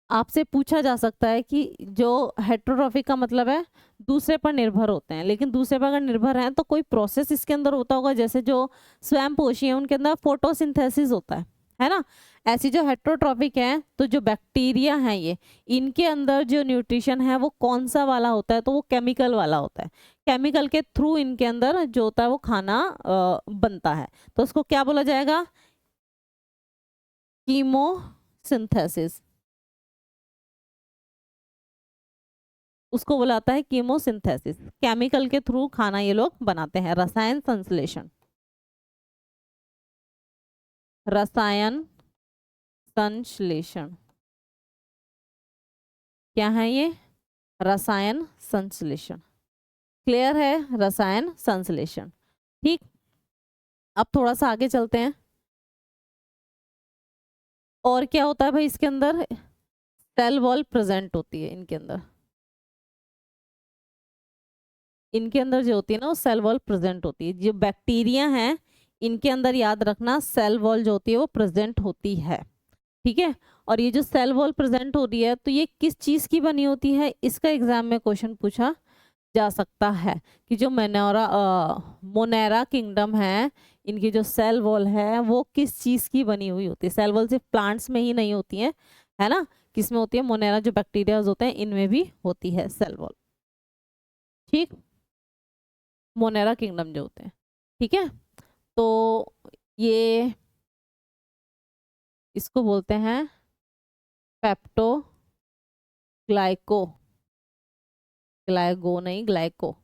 आपसे पूछा जा सकता है कि जो हेट्रोट्रॉफिक का मतलब है दूसरे पर निर्भर होते हैं, लेकिन दूसरे पर अगर निर्भर हैं तो कोई प्रोसेस इसके अंदर होता होगा, जैसे जो स्वयं पोषी है उनके अंदर फोटोसिंथेसिस होता है ना। ऐसी जो हेट्रोट्रॉफिक है, तो जो बैक्टीरिया हैं ये, इनके अंदर जो न्यूट्रिशन है वो कौन सा वाला होता है, तो वो केमिकल वाला होता है। केमिकल के थ्रू इनके अंदर जो होता है वो खाना बनता है, तो उसको क्या बोला जाएगा, कीमोसिंथेसिस, उसको बुलाता है कीमोसिंथेसिस। केमिकल के थ्रू खाना ये लोग बनाते हैं, रसायन संश्लेषण, रसायन संश्लेषण क्या है ये, रसायन संश्लेषण। क्लियर है, रसायन संश्लेषण। ठीक, अब थोड़ा सा आगे चलते हैं। और क्या होता है भाई इसके अंदर, सेल वॉल प्रेजेंट होती है इनके अंदर, इनके अंदर जो होती है ना वो सेल वॉल प्रेजेंट होती है। जो बैक्टीरिया हैं इनके अंदर याद रखना सेल वॉल जो होती है वो प्रेजेंट होती है। ठीक है, और ये जो सेल वॉल प्रेजेंट हो रही है तो ये किस चीज की बनी होती है, इसका एग्जाम में क्वेश्चन पूछा जा सकता है कि जो मोनेरा किंगडम है, इनकी जो सेल वॉल है वो किस चीज की बनी हुई होती है। सेल वॉल सिर्फ प्लांट्स में ही नहीं होती है ना, किस में होती है, मोनेरा जो बैक्टीरिया होते हैं इनमें भी होती है सेल वॉल। ठीक, मोनेरा किंगडम जो होते हैं। ठीक है, तो ये इसको बोलते हैं पेप्टो ग्लाइको, ग्लाइगो नहीं, ग्लाइको।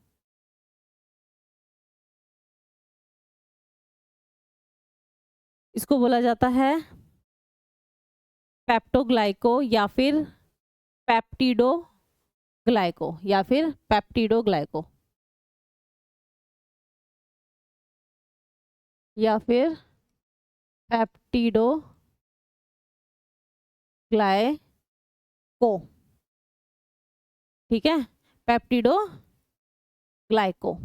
इसको बोला जाता है पेप्टोग्लाइको या फिर पेप्टिडो ग्लाइको या फिर पेप्टिडो ग्लाइको या फिर पेप्टिडो ग्लाइको। ठीक है, पेप्टिडो ग्लाइको।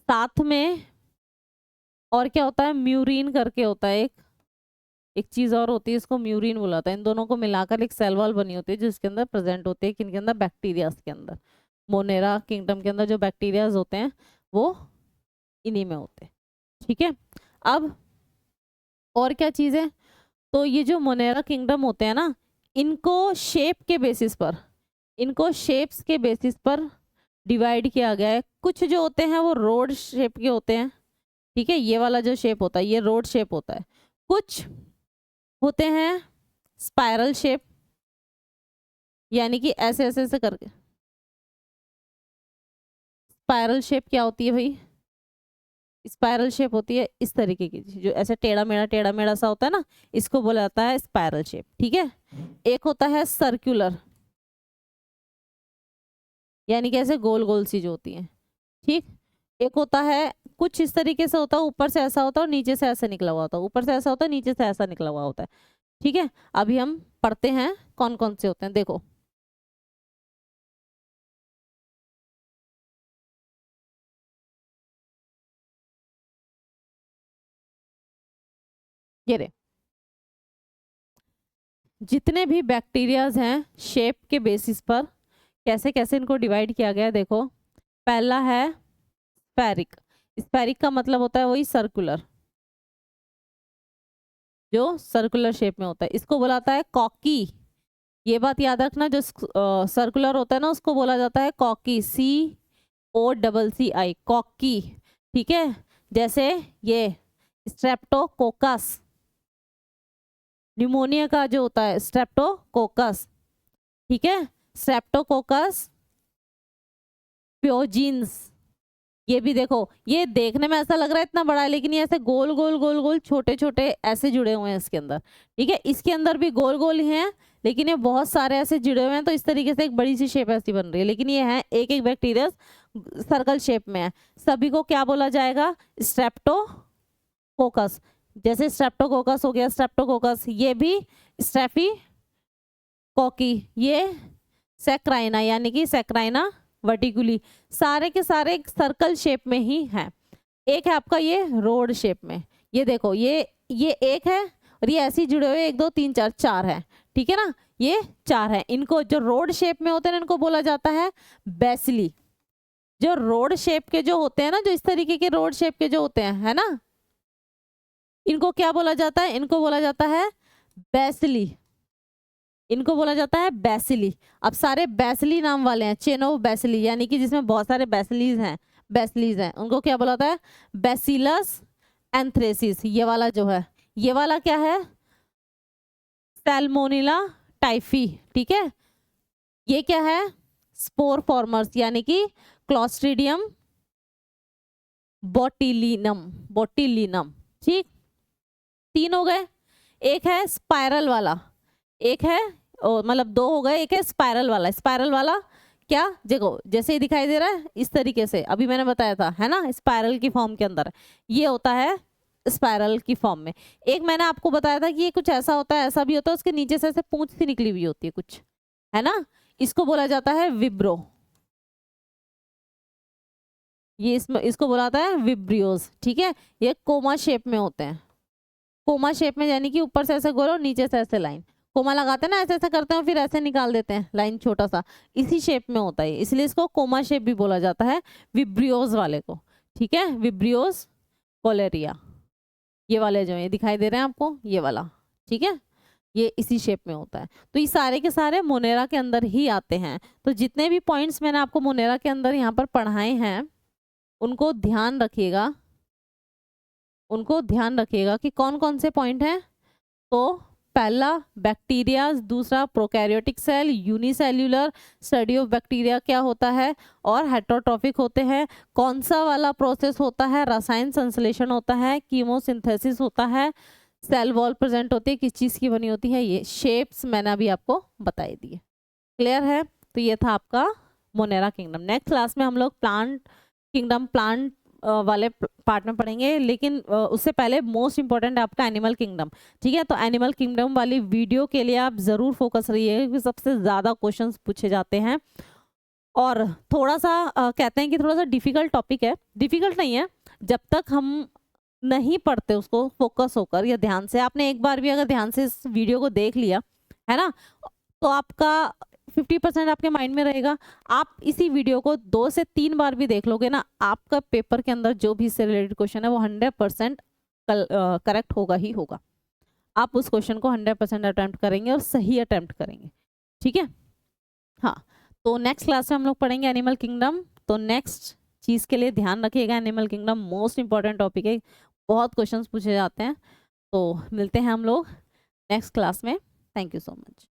साथ में और क्या होता है, म्यूरिन करके होता है, एक एक चीज और होती है, इसको म्यूरिन बुलाता है। इन दोनों को मिलाकर एक सेल वॉल बनी होती है जिसके अंदर प्रेजेंट होते हैं, किनके अंदर, बैक्टीरिया के अंदर। मोनेरा किंगडम के अंदर जो बैक्टीरियाज होते हैं वो इन्हीं में होते हैं। ठीक है, अब और क्या चीज है, तो ये जो मोनेरा किंगडम होते हैं ना, इनको शेप के बेसिस पर, इनको शेप्स के बेसिस पर डिवाइड किया गया है। कुछ जो होते हैं वो रोड शेप के होते हैं, ठीक है, ये वाला जो शेप होता है ये रोड शेप होता है। कुछ होते हैं स्पाइरल शेप, यानी कि ऐसे ऐसे ऐसे करके। स्पाइरल शेप क्या होती है भाई, स्पाइरल शेप होती है इस तरीके की, जो ऐसे टेढ़ा मेढ़ा सा होता है ना, इसको बोला जाता है स्पाइरल शेप। ठीक है, एक होता है सर्कुलर, यानी कि ऐसे गोल गोल सी जो होती है। ठीक, एक होता है कुछ इस तरीके से होता है, ऊपर से ऐसा होता है और नीचे से ऐसा निकला हुआ होता है, ऊपर से ऐसा होता है नीचे से ऐसा निकला हुआ होता है। ठीक है, अभी हम पढ़ते हैं कौन कौन से होते हैं, देखो। ये रे, जितने भी बैक्टीरियाज हैं शेप के बेसिस पर कैसे कैसे इनको डिवाइड किया गया है देखो। पहला है स्फेरिक। स्फेरिक का मतलब होता है वही सर्कुलर, जो सर्कुलर शेप में होता है, इसको बुलाता है कॉकी। ये बात याद रखना, जो सर्कुलर होता है ना उसको बोला जाता है कॉकी, COCCI, कॉकी। ठीक है, जैसे ये स्ट्रेप्टोकोकस, न्यूमोनिया का जो होता है स्ट्रेप्टोकोकस। ठीक है, स्ट्रेप्टोकोकस प्योजीन्स। ये भी देखो, ये देखने में ऐसा लग रहा है इतना बड़ा है, लेकिन ये ऐसे गोल गोल गोल गोल छोटे छोटे ऐसे जुड़े हुए हैं इसके अंदर। ठीक है, इसके अंदर भी गोल गोल ही हैं, लेकिन ये बहुत सारे ऐसे जुड़े हुए हैं, तो इस तरीके से एक बड़ी सी शेप ऐसी बन रही है, लेकिन ये है एक एक बैक्टीरिया सर्कल शेप में है। सभी को क्या बोला जाएगा? स्ट्रेप्टोकोकस। जैसे स्ट्रेप्टोकोकस हो गया स्ट्रेप्टोकोकस, ये भी स्ट्रेफिकोकी, ये सैक्राइना यानी कि सैक्राइना वर्टिकुली, सारे के सारे एक सर्कल शेप में ही हैं। एक है आपका ये रोड शेप में, ये देखो ये एक है, और ये ऐसे जुड़े हुए 1 2 3 4 4 है। ठीक है ना, ये 4 है। इनको जो रोड शेप में होते हैं इनको बोला जाता है बेसिली। जो रोड शेप के जो होते हैं ना, जो इस तरीके के रोड शेप के जो होते हैं, है ना, इनको क्या बोला जाता है? इनको बोला जाता है बेसिली। इनको बोला जाता है बेसिली। अब सारे बेसिली नाम वाले हैं, चेन ऑफ बेसिली, यानी कि जिसमें बहुत सारे बेसिलीज हैं, उनको क्या बोला जाता है? Bacillus anthracis. ये वाला जो है, ये वाला क्या है? Salmonella typhi. ठीक है, ये क्या है? स्पोर फॉर्मर्स, यानी कि क्लॉस्ट्रीडियम बोटिलिनम। ठीक, 3 हो गए। एक है स्पाइरल वाला, एक है मतलब 2 हो गए, एक है स्पाइरल वाला। स्पाइरल वाला क्या, देखो जैसे ही दिखाई दे रहा है इस तरीके से, अभी मैंने बताया था, है ना, स्पाइरल की फॉर्म के अंदर ये होता है, स्पाइरल की फॉर्म में। एक मैंने आपको बताया था कि ये कुछ ऐसा होता है, ऐसा भी होता है, उसके नीचे से ऐसे पूंछ सी निकली हुई होती है कुछ, है ना, इसको बोला जाता है विब्रो। ये इसको बोला जाता है विब्रियोज। ठीक है, ये कोमा शेप में होते हैं। कोमा शेप में यानी कि ऊपर से ऐसे गोल और नीचे से ऐसे लाइन, कोमा लगाते हैं ना, ऐसे ऐसे करते हैं फिर ऐसे निकाल देते हैं लाइन छोटा सा, इसी शेप में होता है, इसलिए इसको कोमा शेप भी बोला जाता है विब्रियोज वाले को। ठीक है, विब्रियोज कोलेरिया, ये वाले जो ये दिखाई दे रहे हैं आपको, ये वाला। ठीक है, ये इसी शेप में होता है। तो ये सारे के सारे मोनेरा के अंदर ही आते हैं। तो जितने भी पॉइंट्स मैंने आपको मोनेरा के अंदर यहाँ पर पढ़ाए हैं, उनको ध्यान रखिएगा, कि कौन कौन से पॉइंट हैं। तो पहला बैक्टीरिया, दूसरा prokaryotic cell, unicellular study of bacteria क्या होता है, और हेटेरोट्रॉफिक होते हैं, कौन सा वाला प्रोसेस होता है, रसायन संश्लेषण होता है, कीमोसिंथेसिस होता है, सेल वॉल प्रेजेंट होती है, किस चीज़ की बनी होती है, ये शेप्स मैंने अभी आपको बताई दिए। क्लियर है? तो ये था आपका मोनेरा किंगडम। नेक्स्ट क्लास में हम लोग प्लांट किंगडम, प्लांट वाले पार्ट में पढ़ेंगे, लेकिन उससे पहले मोस्ट इंपॉर्टेंट है आपका एनिमल किंगडम। ठीक है, तो एनिमल किंगडम वाली वीडियो के लिए आप ज़रूर फोकस रहिए, क्योंकि सबसे ज़्यादा क्वेश्चंस पूछे जाते हैं, और थोड़ा सा कहते हैं कि थोड़ा सा डिफिकल्ट टॉपिक है। डिफिकल्ट नहीं है, जब तक हम नहीं पढ़ते उसको फोकस होकर या ध्यान से, आपने एक बार भी अगर ध्यान से इस वीडियो को देख लिया है ना, तो आपका 50% आपके माइंड में रहेगा। आप इसी वीडियो को 2 से 3 बार भी देख लोगे ना, आपका पेपर के अंदर जो भी इससे रिलेटेड क्वेश्चन है वो 100% करेक्ट होगा ही होगा। आप उस क्वेश्चन को 100% अटेम्प्ट करेंगे और सही अटेम्प्ट करेंगे। ठीक है, हाँ। तो नेक्स्ट क्लास में हम लोग पढ़ेंगे एनिमल किंगडम। तो नेक्स्ट चीज़ के लिए ध्यान रखिएगा, animal kingdom most important topic है, बहुत क्वेश्चंस पूछे जाते हैं। तो मिलते हैं हम लोग नेक्स्ट क्लास में। Thank you so much.